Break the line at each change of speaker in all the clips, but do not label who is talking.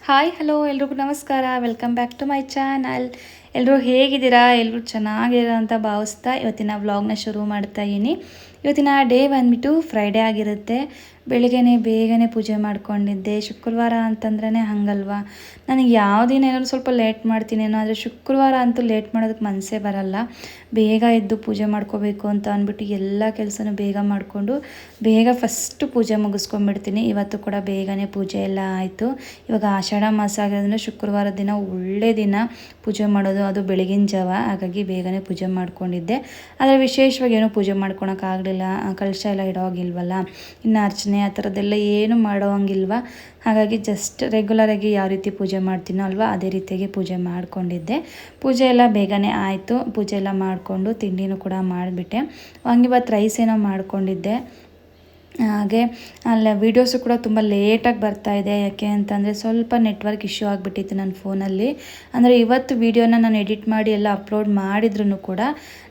Hi hello ಎಲ್ರಿಗೂ ನಮಸ್ಕಾರ. Welcome back to my channel. ಎಲ್ಲರೂ ಹೇಗಿದ್ದೀರಾ? ಎಲ್ಲರೂ ಚೆನ್ನಾಗಿರೋ ಅಂತ ಭಾವಿಸ್ತಾ ಇವತ್ತಿನ ವ್ಲಾಗ್ನ ಶುರು ಮಾಡ್ತಾ ಇದ್ದೀನಿ. ಇವತ್ತಿನ ಡೇ ಬಂದ್ಬಿಟ್ಟು ಫ್ರೈಡೇ ಆಗಿರುತ್ತೆ. ಬೆಳಿಗ್ಗೆನೇ ಬೇಗನೆ ಪೂಜೆ ಮಾಡ್ಕೊಂಡಿದ್ದೆ. ಶುಕ್ರವಾರ ಅಂತಂದ್ರೇ ಹಾಗಲ್ವಾ, ನನಗೆ ಯಾವ ದಿನ ಏನಾದ್ರು ಸ್ವಲ್ಪ ಲೇಟ್ ಮಾಡ್ತೀನೇನೋ, ಆದರೆ ಶುಕ್ರವಾರ ಅಂತೂ ಲೇಟ್ ಮಾಡೋದಕ್ಕೆ ಮನಸ್ಸೇ ಬರಲ್ಲ. ಬೇಗ ಎದ್ದು ಪೂಜೆ ಮಾಡ್ಕೋಬೇಕು ಅಂತ ಅಂದ್ಬಿಟ್ಟು ಎಲ್ಲ ಕೆಲಸನೂ ಬೇಗ ಮಾಡಿಕೊಂಡು ಬೇಗ ಫಸ್ಟು ಪೂಜೆ ಮುಗಿಸ್ಕೊಂಡ್ಬಿಡ್ತೀನಿ. ಇವತ್ತು ಕೂಡ ಬೇಗನೆ ಪೂಜೆ ಎಲ್ಲ ಆಯಿತು. ಇವಾಗ ಆಷಾಢ ಮಾಸ ಆಗಿರೋದ್ರಿಂದ ಶುಕ್ರವಾರ ದಿನ ಒಳ್ಳೆ ದಿನ ಪೂಜೆ ಮಾಡೋದು, ಅದು ಬೆಳಗಿನ ಜಾವ. ಹಾಗಾಗಿ ಬೇಗನೆ ಪೂಜೆ ಮಾಡ್ಕೊಂಡಿದ್ದೆ. ಆದರೆ ವಿಶೇಷವಾಗಿ ಏನೂ ಪೂಜೆ ಮಾಡ್ಕೊಳಕ್ಕಾಗಲಿಲ್ಲ. ಕಲಶ ಎಲ್ಲ ಇಡೋಗಿಲ್ವಲ್ಲ, ಇನ್ನು ಅರ್ಚನೆ ಆ ಥರದ್ದೆಲ್ಲ ಏನು ಮಾಡೋಂಗಿಲ್ವ. ಹಾಗಾಗಿ ಜಸ್ಟ್ ರೆಗ್ಯುಲರಾಗಿ ಯಾವ ರೀತಿ ಪೂಜೆ ಮಾಡ್ತೀನೋ ಅಲ್ವಾ, ಅದೇ ರೀತಿಯಾಗಿ ಪೂಜೆ ಮಾಡಿಕೊಂಡಿದ್ದೆ. ಪೂಜೆ ಎಲ್ಲ ಬೇಗನೆ ಆಯಿತು. ಪೂಜೆ ಎಲ್ಲ ಮಾಡಿಕೊಂಡು ತಿಂಡಿನೂ ಕೂಡ ಮಾಡಿಬಿಟ್ಟೆ. ವಾಂಗಿಭಾತ್ ರೈಸ್ ಏನೋ ಮಾಡ್ಕೊಂಡಿದ್ದೆ. ಹಾಗೆ ಅಲ್ಲ ವೀಡಿಯೋಸು ಕೂಡ ತುಂಬ ಲೇಟಾಗಿ ಬರ್ತಾಯಿದೆ. ಯಾಕೆ ಅಂತಂದರೆ ಸ್ವಲ್ಪ ನೆಟ್ವರ್ಕ್ ಇಶ್ಯೂ ಆಗಿಬಿಟ್ಟಿತ್ತು ನನ್ನ ಫೋನಲ್ಲಿ. ಅಂದರೆ ಇವತ್ತು ವೀಡಿಯೋನ ನಾನು ಎಡಿಟ್ ಮಾಡಿ ಎಲ್ಲ ಅಪ್ಲೋಡ್ ಮಾಡಿದ್ರೂ ಕೂಡ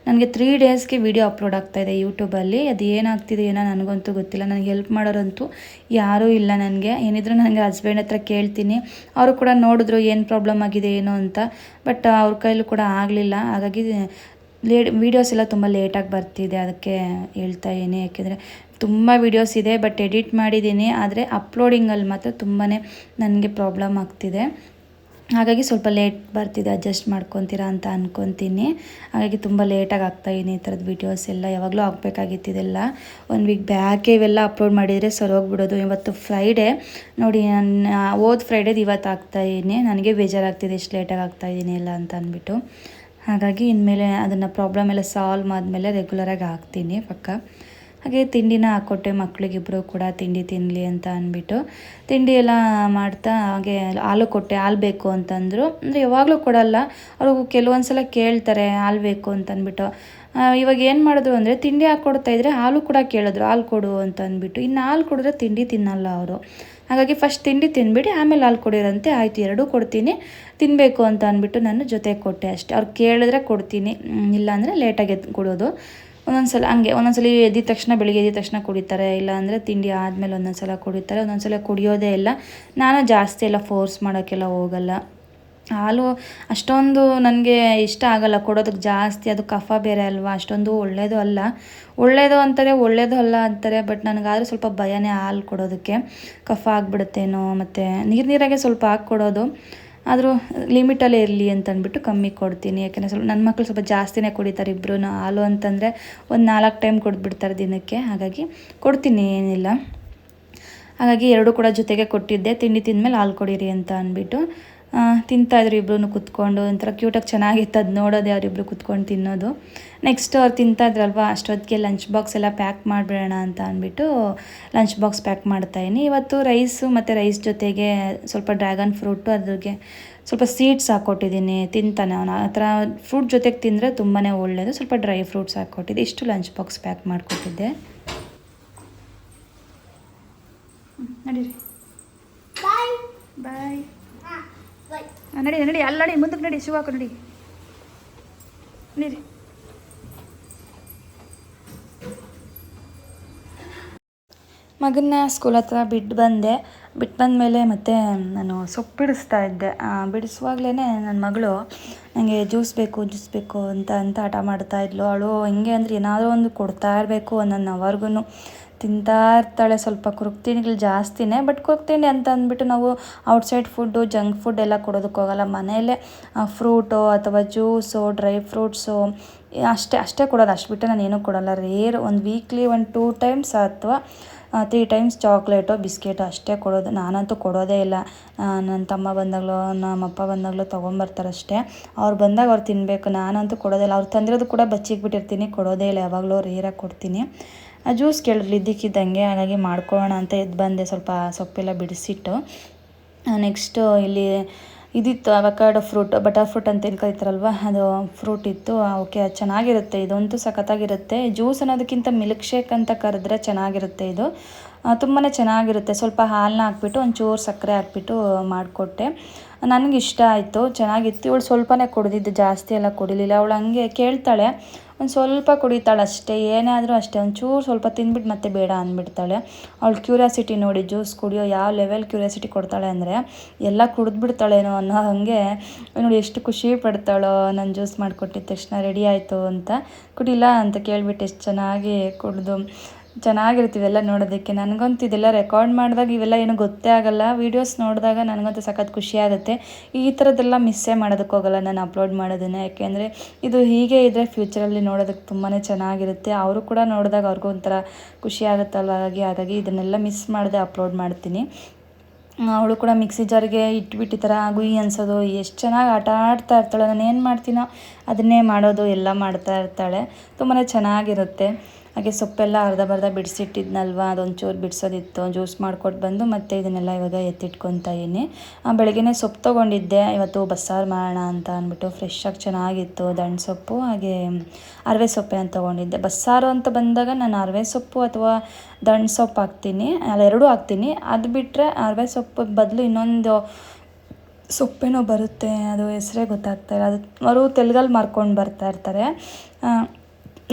ನನಗೆ 3 ಡೇಸ್ಗೆ ವೀಡಿಯೋ ಅಪ್ಲೋಡ್ ಆಗ್ತಾಯಿದೆ ಯೂಟ್ಯೂಬಲ್ಲಿ. ಅದು ಏನಾಗ್ತಿದೆ ಏನೋ ನನಗಂತೂ ಗೊತ್ತಿಲ್ಲ. ನನಗೆ ಹೆಲ್ಪ್ ಮಾಡೋರಂತೂ ಯಾರೂ ಇಲ್ಲ. ನನಗೆ ಏನಿದ್ರು ನನಗೆ ಹಸ್ಬೆಂಡ್ ಹತ್ರ ಕೇಳ್ತೀನಿ. ಅವರು ಕೂಡ ನೋಡಿದ್ರು ಏನು ಪ್ರಾಬ್ಲಮ್ ಆಗಿದೆ ಏನೋ ಅಂತ. ಬಟ್ ಅವ್ರ ಕೈಲೂ ಕೂಡ ಆಗಲಿಲ್ಲ. ಹಾಗಾಗಿ ವೀಡಿಯೋಸ್ ಎಲ್ಲ ತುಂಬ ಲೇಟಾಗಿ ಬರ್ತಿದೆ. ಅದಕ್ಕೆ ಹೇಳ್ತಾ ಇದ್ದೀನಿ. ಯಾಕೆಂದರೆ ತುಂಬ ವೀಡಿಯೋಸ್ ಇದೆ, ಬಟ್ ಎಡಿಟ್ ಮಾಡಿದ್ದೀನಿ. ಆದರೆ ಅಪ್ಲೋಡಿಂಗಲ್ಲಿ ಮಾತ್ರ ತುಂಬಾ ನನಗೆ ಪ್ರಾಬ್ಲಮ್ ಆಗ್ತಿದೆ. ಹಾಗಾಗಿ ಸ್ವಲ್ಪ ಲೇಟ್ ಬರ್ತಿದೆ. ಅಡ್ಜಸ್ಟ್ ಮಾಡ್ಕೊತೀರಾ ಅಂತ ಅಂದ್ಕೊತೀನಿ. ಹಾಗಾಗಿ ತುಂಬ ಲೇಟಾಗಿ ಆಗ್ತಾಯಿದ್ದೀನಿ. ಈ ಥರದ ವೀಡಿಯೋಸ್ ಎಲ್ಲ ಯಾವಾಗಲೂ ಆಗಬೇಕಾಗಿತ್ತಿದೆಲ್ಲ 1 ವೀಕ್ ಬ್ಯಾಕೆ ಇವೆಲ್ಲ ಅಪ್ಲೋಡ್ ಮಾಡಿದರೆ ಸರೋಗ್ಬಿಡೋದು. ಇವತ್ತು ಫ್ರೈಡೇ ನೋಡಿ, ನಾನು ಹೋದ ಫ್ರೈಡೇದು ಇವತ್ತು ಆಗ್ತಾಯಿದ್ದೀನಿ. ನನಗೆ ಬೇಜಾರಾಗ್ತಿದೆ ಎಷ್ಟು ಲೇಟಾಗಿ ಆಗ್ತಾಯಿದ್ದೀನಿ ಎಲ್ಲ ಅಂತ ಅಂದ್ಬಿಟ್ಟು. ಹಾಗಾಗಿ ಇನ್ಮೇಲೆ ಅದನ್ನು ಪ್ರಾಬ್ಲಮ್ ಎಲ್ಲ ಸಾಲ್ವ್ ಆದಮೇಲೆ ರೆಗ್ಯುಲರಾಗಿ ಹಾಕ್ತೀನಿ ಪಕ್ಕ. ಹಾಗೆ ತಿಂಡಿನ ಹಾಕ್ಕೊಟ್ಟೆ ಮಕ್ಕಳಿಗಿಬ್ಬರು ಕೂಡ ತಿಂಡಿ ತಿನ್ನಲಿ ಅಂತ ಅಂದ್ಬಿಟ್ಟು. ತಿಂಡಿ ಎಲ್ಲ ಮಾಡ್ತಾ ಹಾಗೆ ಹಾಲು ಕೊಟ್ಟೆ. ಹಾಲು ಬೇಕು ಅಂತಂದರು. ಅಂದರೆ ಯಾವಾಗಲೂ ಕೊಡಲ್ಲ, ಅವರು ಕೆಲವೊಂದು ಸಲ ಕೇಳ್ತಾರೆ ಹಾಲು ಬೇಕು ಅಂತಂದ್ಬಿಟ್ಟು. ಇವಾಗ ಏನು ಮಾಡಿದ್ರು ಅಂದರೆ ತಿಂಡಿ ಹಾಕ್ಕೊಡ್ತಾಯಿದ್ರೆ ಹಾಲು ಕೂಡ ಕೇಳಿದ್ರು, ಹಾಲು ಕೊಡು ಅಂತ ಅಂದ್ಬಿಟ್ಟು. ಇನ್ನು ಹಾಲು ಕೊಡಿದ್ರೆ ತಿಂಡಿ ತಿನ್ನಲ್ಲ ಅವರು. ಹಾಗಾಗಿ ಫಸ್ಟ್ ತಿಂಡಿ ತಿಂದ್ಬಿಟ್ಟು ಆಮೇಲೆ ಹಾಲು ಕೊಡಿರಂತೆ. ಆಯಿತು, ಎರಡೂ ಕೊಡ್ತೀನಿ, ತಿನ್ನಬೇಕು ಅಂತ ಅಂದ್ಬಿಟ್ಟು ನಾನು ಜೊತೆಗೆ ಕೊಟ್ಟೆ ಅಷ್ಟೇ. ಅವ್ರು ಕೇಳಿದ್ರೆ ಕೊಡ್ತೀನಿ, ಇಲ್ಲಾಂದರೆ ಲೇಟಾಗಿ ಕೊಡೋದು. ಒಂದೊಂದ್ಸಲ ಹಂಗೆ, ಒಂದೊಂದ್ಸಲ ಎದ್ದಿದ ತಕ್ಷಣ, ಬೆಳಿಗ್ಗೆ ಎದ್ದಿದ ತಕ್ಷಣ ಕುಡಿತಾರೆ. ಇಲ್ಲಾಂದರೆ ತಿಂಡಿ ಆದಮೇಲೆ ಒಂದೊಂದ್ಸಲ ಕುಡಿತಾರೆ, ಒಂದೊಂದ್ಸಲ ಕುಡಿಯೋದೇ ಇಲ್ಲ. ನಾನು ಜಾಸ್ತಿ ಎಲ್ಲ ಫೋರ್ಸ್ ಮಾಡೋಕ್ಕೆಲ್ಲ ಹೋಗಲ್ಲ. ಹಾಲು ಅಷ್ಟೊಂದು ನನಗೆ ಇಷ್ಟ ಆಗಲ್ಲ ಕೊಡೋದಕ್ಕೆ ಜಾಸ್ತಿ. ಅದು ಕಫ ಬೇರೆ ಅಲ್ವಾ, ಅಷ್ಟೊಂದು ಒಳ್ಳೆಯದು ಅಲ್ಲ. ಒಳ್ಳೆಯದು ಅಂತಾರೆ, ಒಳ್ಳೆಯದು ಅಲ್ಲ ಅಂತಾರೆ. ಬಟ್ ನನಗಾದರೆ ಸ್ವಲ್ಪ ಭಯನೇ ಹಾಲು ಕೊಡೋದಕ್ಕೆ. ಕಫ ಆಗಿಬಿಡುತ್ತೇನೋ, ಮತ್ತು ನೀರಾಗೆ ಸ್ವಲ್ಪ ಹಾಕಿ ಕೊಡೋದು. ಆದರೂ ಲಿಮಿಟಲ್ಲೇ ಇರಲಿ ಅಂತ ಅಂದ್ಬಿಟ್ಟು ಕಮ್ಮಿ ಕೊಡ್ತೀನಿ. ಯಾಕೆಂದರೆ ಸ್ವಲ್ಪ ನನ್ನ ಮಕ್ಕಳು ಸ್ವಲ್ಪ ಜಾಸ್ತಿನೇ ಕುಡಿತಾರೆ ಇಬ್ಬರೂ. ಹಾಲು ಅಂತಂದರೆ ಒಂದು 4 ಟೈಮ್ ಕೊಟ್ಬಿಡ್ತಾರೆ ದಿನಕ್ಕೆ. ಹಾಗಾಗಿ ಕೊಡ್ತೀನಿ, ಏನಿಲ್ಲ. ಹಾಗಾಗಿ ಎರಡೂ ಕೂಡ ಜೊತೆಗೆ ಕೊಟ್ಟಿದ್ದೆ. ತಿಂಡಿ ತಿಂದಮೇಲೆ ಹಾಲು ಕೊಡಿರಿ ಅಂತ ಅಂದ್ಬಿಟ್ಟು. ತಿಂತಾಯಿದ್ರು ಇಬ್ಬರೂ ಕುತ್ಕೊಂಡು. ಒಂಥರ ಕ್ಯೂಟಾಗಿ ಚೆನ್ನಾಗಿತ್ತು ಅದು ನೋಡೋದೇ, ಅವರಿಬ್ಬರು ಕುತ್ಕೊಂಡು ತಿನ್ನೋದು. ನೆಕ್ಸ್ಟ್ ಅವ್ರು ತಿಂತಾಯಿದ್ರಲ್ವ, ಅಷ್ಟೊತ್ತಿಗೆ ಲಂಚ್ ಬಾಕ್ಸ್ ಎಲ್ಲ ಪ್ಯಾಕ್ ಮಾಡಿಬಿಡೋಣ ಅಂತ ಅಂದ್ಬಿಟ್ಟು ಲಂಚ್ ಬಾಕ್ಸ್ ಪ್ಯಾಕ್ ಮಾಡ್ತಾಯಿದ್ದೀನಿ. ಇವತ್ತು ರೈಸು ಮತ್ತು ರೈಸ್ ಜೊತೆಗೆ ಸ್ವಲ್ಪ ಡ್ರ್ಯಾಗನ್ ಫ್ರೂಟು, ಅದ್ರಿಗೆ ಸ್ವಲ್ಪ ಸೀಡ್ಸ್ ಹಾಕ್ಕೊಟ್ಟಿದ್ದೀನಿ. ತಿಂತಾನೆ ಅವನು. ಆ ಥರ ಫ್ರೂಟ್ ಜೊತೆಗೆ ತಿಂದರೆ ತುಂಬಾ ಒಳ್ಳೆಯದು. ಸ್ವಲ್ಪ ಡ್ರೈ ಫ್ರೂಟ್ಸ್ ಹಾಕ್ಕೊಟ್ಟಿದ್ದೆ. ಇಷ್ಟು ಲಂಚ್ ಬಾಕ್ಸ್ ಪ್ಯಾಕ್ ಮಾಡಿಕೊಟ್ಟಿದ್ದೆ. ನಡೀರಿ, ಬಾಯ್ ಬಾಯ್. ನಡಿ ನಡಿ, ಅಲ್ಲಿ ನಡಿ, ಮುಂದಕ್ಕೆ ನಡಿ, ಶೂ ಹಾಕೋ ನಡಿ. ನಡೀರಿ. ಮಗನ್ನ ಸ್ಕೂಲ್ ಹತ್ರ ಬಿಟ್ಟು ಬಂದಮೇಲೆ ಮತ್ತೆ ನಾನು ಸೊಪ್ಪು ಬಿಡಿಸ್ತಾ ಇದ್ದೆ. ಬಿಡಿಸುವಾಗಲೇ ನನ್ನ ಮಗಳು ನನಗೆ ಜ್ಯೂಸ್ ಬೇಕು ಅಂತ ಹಠ ಮಾಡ್ತಾಯಿದ್ಲು. ಅವಳು ಹೆಂಗೆ ಅಂದರೆ ಏನಾದರೂ ಒಂದು ಕೊಡ್ತಾ ಇರಬೇಕು 1 ಅವರ್ಗೂ. ತಿಂತಾ ಇರ್ತಾಳೆ. ಸ್ವಲ್ಪ ಕುರುಕು ತಿಂಡಿಗಳು ಜಾಸ್ತಿನೇ. ಬಟ್ ಕುರುಕು ತಿಂಡಿ ಅಂತ ಅಂದ್ಬಿಟ್ಟು ನಾವು ಔಟ್ಸೈಡ್ ಫುಡ್ಡು, ಜಂಕ್ ಫುಡ್ ಎಲ್ಲ ಕೊಡೋದಕ್ಕೋಗಲ್ಲ. ಮನೆಯಲ್ಲೇ ಫ್ರೂಟು ಅಥವಾ ಜ್ಯೂಸು, ಡ್ರೈ ಫ್ರೂಟ್ಸು ಅಷ್ಟೇ ಕೊಡೋದು. ಅಷ್ಟು ಬಿಟ್ಟು ನಾನು ಏನೂ ಕೊಡೋಲ್ಲ. ರೇರ್ ಒಂದು ವೀಕ್ಲಿ 1-2 ಟೈಮ್ಸ್ ಅಥವಾ 3 ಟೈಮ್ಸ್ ಚಾಕ್ಲೇಟು, ಬಿಸ್ಕೆಟು ಅಷ್ಟೇ ಕೊಡೋದು. ನಾನಂತೂ ಕೊಡೋದೇ ಇಲ್ಲ. ನನ್ನ ತಮ್ಮ ಬಂದಾಗಲೋ ನಮ್ಮಪ್ಪ ಬಂದಾಗಲೋ ತೊಗೊಂಬರ್ತಾರಷ್ಟೇ. ಅವ್ರು ಬಂದಾಗ ಅವ್ರು ತಿನ್ನಬೇಕು. ನಾನಂತೂ ಕೊಡೋದೇ ಇಲ್ಲ. ಅವ್ರು ತಂದಿರೋದು ಕೂಡ ಬಚ್ಚಿಟ್ಬಿಟ್ಟಿರ್ತೀನಿ, ಕೊಡೋದೇ ಇಲ್ಲ. ಯಾವಾಗಲೂ ರೇರಾಗಿ ಕೊಡ್ತೀನಿ. ಜ್ಯೂಸ್ ಕೇಳಿದ್ಲು ಇದ್ದಕ್ಕಿದ್ದಂಗೆ. ಹಾಗಾಗಿ ಮಾಡ್ಕೊಳ್ಳೋಣ ಅಂತ ಎದ್ದು ಬಂದೆ, ಸ್ವಲ್ಪ ಸೊಪ್ಪೆಲ್ಲ ಬಿಡಿಸಿಟ್ಟು. ನೆಕ್ಸ್ಟು ಇಲ್ಲಿ ಇದಿತ್ತು ಅವಕಾಡೋ ಫ್ರೂಟ್, ಬಟರ್ ಫ್ರೂಟ್ ಅಂತ ಏನು ಕರೀತಾರಲ್ವ, ಅದು ಫ್ರೂಟ್ ಇತ್ತು. ಓಕೆ, ಚೆನ್ನಾಗಿರುತ್ತೆ. ಇದಂತೂ ಸಖತ್ತಾಗಿರುತ್ತೆ. ಜ್ಯೂಸ್ ಅನ್ನೋದಕ್ಕಿಂತ ಮಿಲ್ಕ್ ಶೇಕ್ ಅಂತ ಕರೆದ್ರೆ ಚೆನ್ನಾಗಿರುತ್ತೆ ಇದು. ತುಂಬಾ ಚೆನ್ನಾಗಿರುತ್ತೆ. ಸ್ವಲ್ಪ ಹಾಲನ್ನ ಹಾಕ್ಬಿಟ್ಟು ಒಂಚೂರು ಸಕ್ಕರೆ ಹಾಕ್ಬಿಟ್ಟು ಮಾಡಿಕೊಟ್ಟೆ. ನನಗಿಷ್ಟ ಆಯಿತು, ಚೆನ್ನಾಗಿತ್ತು. ಇವಳು ಸ್ವಲ್ಪನೇ ಕುಡಿದಿದ್ದು, ಜಾಸ್ತಿ ಎಲ್ಲ ಕುಡಿಲಿಲ್ಲ. ಅವಳು ಹಂಗೆ ಕೇಳ್ತಾಳೆ, ಒಂದು ಸ್ವಲ್ಪ ಕುಡಿತಾಳೆ ಅಷ್ಟೇ. ಏನೇ ಆದರೂ ಅಷ್ಟೇ, ಒಂಚೂರು ಸ್ವಲ್ಪ ತಿಂದ್ಬಿಟ್ಟು ಮತ್ತೆ ಬೇಡ ಅಂದ್ಬಿಡ್ತಾಳೆ. ಅವಳು ಕ್ಯೂರಿಯಾಸಿಟಿ ನೋಡಿ, ಜ್ಯೂಸ್ ಕುಡಿಯೋ ಯಾವ ಲೆವೆಲ್ ಕ್ಯೂರಿಯಾಸಿಟಿ ಕೊಡ್ತಾಳೆ ಅಂದರೆ ಎಲ್ಲ ಕುಡಿದ್ಬಿಡ್ತಾಳೇನೋ ಅನ್ನೋ ಹಾಗೆ ನೋಡಿ ಎಷ್ಟು ಖುಷಿ ಪಡ್ತಾಳೋ. ನಾನು ಜ್ಯೂಸ್ ಮಾಡಿಕೊಟ್ಟಿದ್ದ ತಕ್ಷಣ ರೆಡಿ ಆಯಿತು ಅಂತ. ಕುಡಿಲ್ಲ ಅಂತ ಕೇಳಿಬಿಟ್ಟು ಎಷ್ಟು ಚೆನ್ನಾಗಿ ಕುಡಿದು ಚೆನ್ನಾಗಿರ್ತೀವೆಲ್ಲ ನೋಡೋದಕ್ಕೆ. ನನಗಂತೂ ಇದೆಲ್ಲ ರೆಕಾರ್ಡ್ ಮಾಡಿದಾಗ ಇವೆಲ್ಲ ಏನೂ ಗೊತ್ತೇ ಆಗೋಲ್ಲ. ವೀಡಿಯೋಸ್ ನೋಡಿದಾಗ ನನಗಂತೂ ಸಖತ್ ಖುಷಿ ಆಗುತ್ತೆ. ಈ ಥರದ್ದೆಲ್ಲ ಮಿಸ್ಸೇ ಮಾಡೋದಕ್ಕೆ ಹೋಗಲ್ಲ ನಾನು ಅಪ್ಲೋಡ್ ಮಾಡೋದನ್ನು. ಯಾಕೆಂದರೆ ಇದು ಹೀಗೆ ಇದ್ದರೆ ಫ್ಯೂಚರಲ್ಲಿ ನೋಡೋದಕ್ಕೆ ತುಂಬಾ ಚೆನ್ನಾಗಿರುತ್ತೆ. ಅವರು ಕೂಡ ನೋಡಿದಾಗ ಅವ್ರಿಗೂ ಒಂಥರ ಖುಷಿ ಆಗುತ್ತಲ್ವ. ಹಾಗಾಗಿ ಇದನ್ನೆಲ್ಲ ಮಿಸ್ ಮಾಡದೆ ಅಪ್ಲೋಡ್ ಮಾಡ್ತೀನಿ. ಅವಳು ಕೂಡ ಮಿಕ್ಸಿ ಜಾರಿಗೆ ಇಟ್ಬಿಟ್ಟು ಈ ಥರ ಗುಯ್ ಅನ್ಸೋದು, ಎಷ್ಟು ಚೆನ್ನಾಗಿ ಆಟ ಆಡ್ತಾ ಇರ್ತಾಳೆ. ನಾನು ಏನು ಮಾಡ್ತೀನೋ ಅದನ್ನೇ ಮಾಡೋದು, ಎಲ್ಲ ಮಾಡ್ತಾ ಇರ್ತಾಳೆ. ತುಂಬಾ ಚೆನ್ನಾಗಿರುತ್ತೆ. ಹಾಗೆ ಸೊಪ್ಪೆಲ್ಲ ಅರ್ಧ ಬಿಡಿಸಿಟ್ಟಿದ್ನಲ್ವ, ಅದೊಂಚೂರು ಬಿಡಿಸೋದಿತ್ತು. ಜ್ಯೂಸ್ ಮಾಡ್ಕೊಟ್ಟು ಬಂದು ಮತ್ತೆ ಇದನ್ನೆಲ್ಲ ಇವಾಗ ಎತ್ತಿಟ್ಕೊತಾ ಇದ್ದೀನಿ. ಬೆಳಗ್ಗೆನೇ ಸೊಪ್ಪು ತೊಗೊಂಡಿದ್ದೆ, ಇವತ್ತು ಬಸ್ಸಾರು ಮಾಡೋಣ ಅಂತ ಅಂದ್ಬಿಟ್ಟು. ಫ್ರೆಶ್ಶಾಗಿ ಚೆನ್ನಾಗಿತ್ತು ದಂಟು ಸೊಪ್ಪು, ಹಾಗೆ ಅರವೆ ಸೊಪ್ಪೇನ ತೊಗೊಂಡಿದ್ದೆ. ಬಸ್ಸಾರು ಅಂತ ಬಂದಾಗ ನಾನು ಅರವೆ ಸೊಪ್ಪು ಅಥವಾ ದಂಟು ಸೊಪ್ಪು ಹಾಕ್ತೀನಿ, ಎರಡೂ ಹಾಕ್ತೀನಿ. ಅದು ಬಿಟ್ಟರೆ ಅರವೆ ಸೊಪ್ಪು ಬದಲು ಇನ್ನೊಂದು ಸೊಪ್ಪೇನೋ ಬರುತ್ತೆ, ಅದು ಹೆಸರೇ ಗೊತ್ತಾಗ್ತಾಯಿಲ್ಲ. ಅದು ಅವರು ತೆಲುಗಲ್ಲಿ ಮಾರ್ಕೊಂಡು ಬರ್ತಾ ಇರ್ತಾರೆ.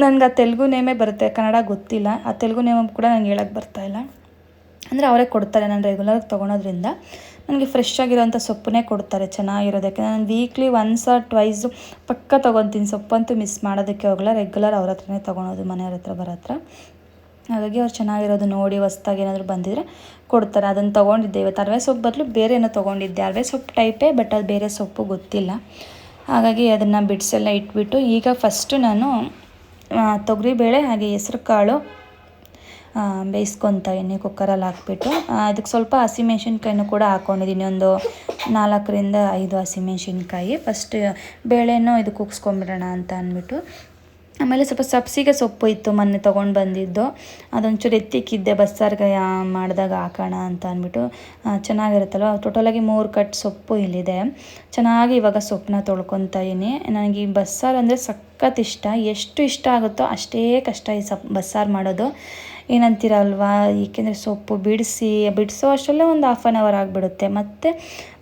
ನನಗೆ ಆ ತೆಲುಗು ನೇಮೇ ಬರುತ್ತೆ, ಕನ್ನಡ ಗೊತ್ತಿಲ್ಲ. ಆ ತೆಲುಗು ನೇಮ್ ಕೂಡ ನನಗೆ ಹೇಳೋಕ್ಕೆ ಬರ್ತಾಯಿಲ್ಲ. ಅಂದರೆ ಅವರೇ ಕೊಡ್ತಾರೆ, ನಾನು ರೆಗ್ಯುಲರ್ ತೊಗೊಳೋದ್ರಿಂದ ನನಗೆ ಫ್ರೆಶ್ ಆಗಿರೋಂಥ ಸೊಪ್ಪನ್ನೇ ಕೊಡ್ತಾರೆ, ಚೆನ್ನಾಗಿರೋದಕ್ಕೆ. ನಾನು ವೀಕ್ಲಿ ಒನ್ಸ್ ಆರ್ ಟ್ವೈಸ್ ಪಕ್ಕ ತೊಗೊತೀನಿ. ಸೊಪ್ಪಂತೂ ಮಿಸ್ ಮಾಡೋದಕ್ಕೆ ಹೋಗಲ್ಲ. ರೆಗ್ಯುಲರ್ ಅವ್ರ ಹತ್ರನೇ ತೊಗೊಳೋದು, ಮನೆಯವ್ರ ಹತ್ರ ಬರೋ ಹತ್ರ. ಹಾಗಾಗಿ ಅವ್ರು ಚೆನ್ನಾಗಿರೋದು ನೋಡಿ ಹೊಸ್ದಾಗಿ ಏನಾದರೂ ಬಂದಿದ್ರೆ ಕೊಡ್ತಾರೆ. ಅದನ್ನು ತೊಗೊಂಡಿದ್ದೆ. ಇವತ್ತು ಅರವೆ ಸೊಪ್ಪು ಬದಲು ಬೇರೆ ಏನೋ ತೊಗೊಂಡಿದ್ದೆ, ಅರವೆ ಸೊಪ್ಪು ಟೈಪೇ, ಬಟ್ ಅದು ಬೇರೆ ಸೊಪ್ಪು ಗೊತ್ತಿಲ್ಲ. ಹಾಗಾಗಿ ಅದನ್ನು ಬಿಡಿಸೆಲ್ಲ ಇಟ್ಬಿಟ್ಟು ಈಗ ಫಸ್ಟು ನಾನು ತೊಗರಿಬೇಳೆ ಹಾಗೆ ಹೆಸ್ರು ಕಾಳು ಬೇಯಿಸ್ಕೊತಾ ಇದ್ದೀನಿ ಕುಕ್ಕರಲ್ಲಿ ಹಾಕ್ಬಿಟ್ಟು. ಅದಕ್ಕೆ ಸ್ವಲ್ಪ ಹಸಿಮೆಣ್ಸಿನ್ಕಾಯಿನೂ ಕೂಡ ಹಾಕ್ಕೊಂಡಿದ್ದೀನಿ, ಒಂದು 4-5 ಹಸಿಮೆಣ್ಸಿನ್ಕಾಯಿ. ಫಸ್ಟ್ ಬೇಳೆನೂ ಇದು ಕುಗ್ಸ್ಕೊಂಬಿಡೋಣ ಅಂತ ಅಂದ್ಬಿಟ್ಟು. ಆಮೇಲೆ ಸ್ವಲ್ಪ ಸಬ್ಸಿಗೆ ಸೊಪ್ಪು ಇತ್ತು ಮೊನ್ನೆ ತೊಗೊಂಡು ಬಂದಿದ್ದು, ಅದೊಂಚೂರು ಎತ್ತಿಕ್ಕಿದ್ದೆ ಬಸ್ಸಾರಿಗೆ ಮಾಡಿದಾಗ ಹಾಕೋಣ ಅಂತ ಅಂದ್ಬಿಟ್ಟು. ಚೆನ್ನಾಗಿರುತ್ತಲ್ವ. ಟೋಟಲಾಗಿ 3 ಕಟ್ ಸೊಪ್ಪು ಇಲ್ಲಿದೆ. ಚೆನ್ನಾಗಿ ಇವಾಗ ಸೊಪ್ಪನ್ನ ತೊಳ್ಕೊತಾ ಇದ್ದೀನಿ. ನನಗೆ ಈ ಬಸ್ಸಾರು ಅಂದರೆ ಸಖತ್ ಇಷ್ಟ. ಎಷ್ಟು ಇಷ್ಟ ಆಗುತ್ತೋ ಅಷ್ಟೇ ಕಷ್ಟ ಈ ಬಸ್ಸಾರು ಮಾಡೋದು. ಏನಂತೀರಲ್ವಾ, ಏಕೆಂದರೆ ಸೊಪ್ಪು ಬಿಡಿಸೋ ಅಷ್ಟರಲ್ಲೇ ಒಂದು 1/2 hour ಆಗಿಬಿಡುತ್ತೆ. ಮತ್ತು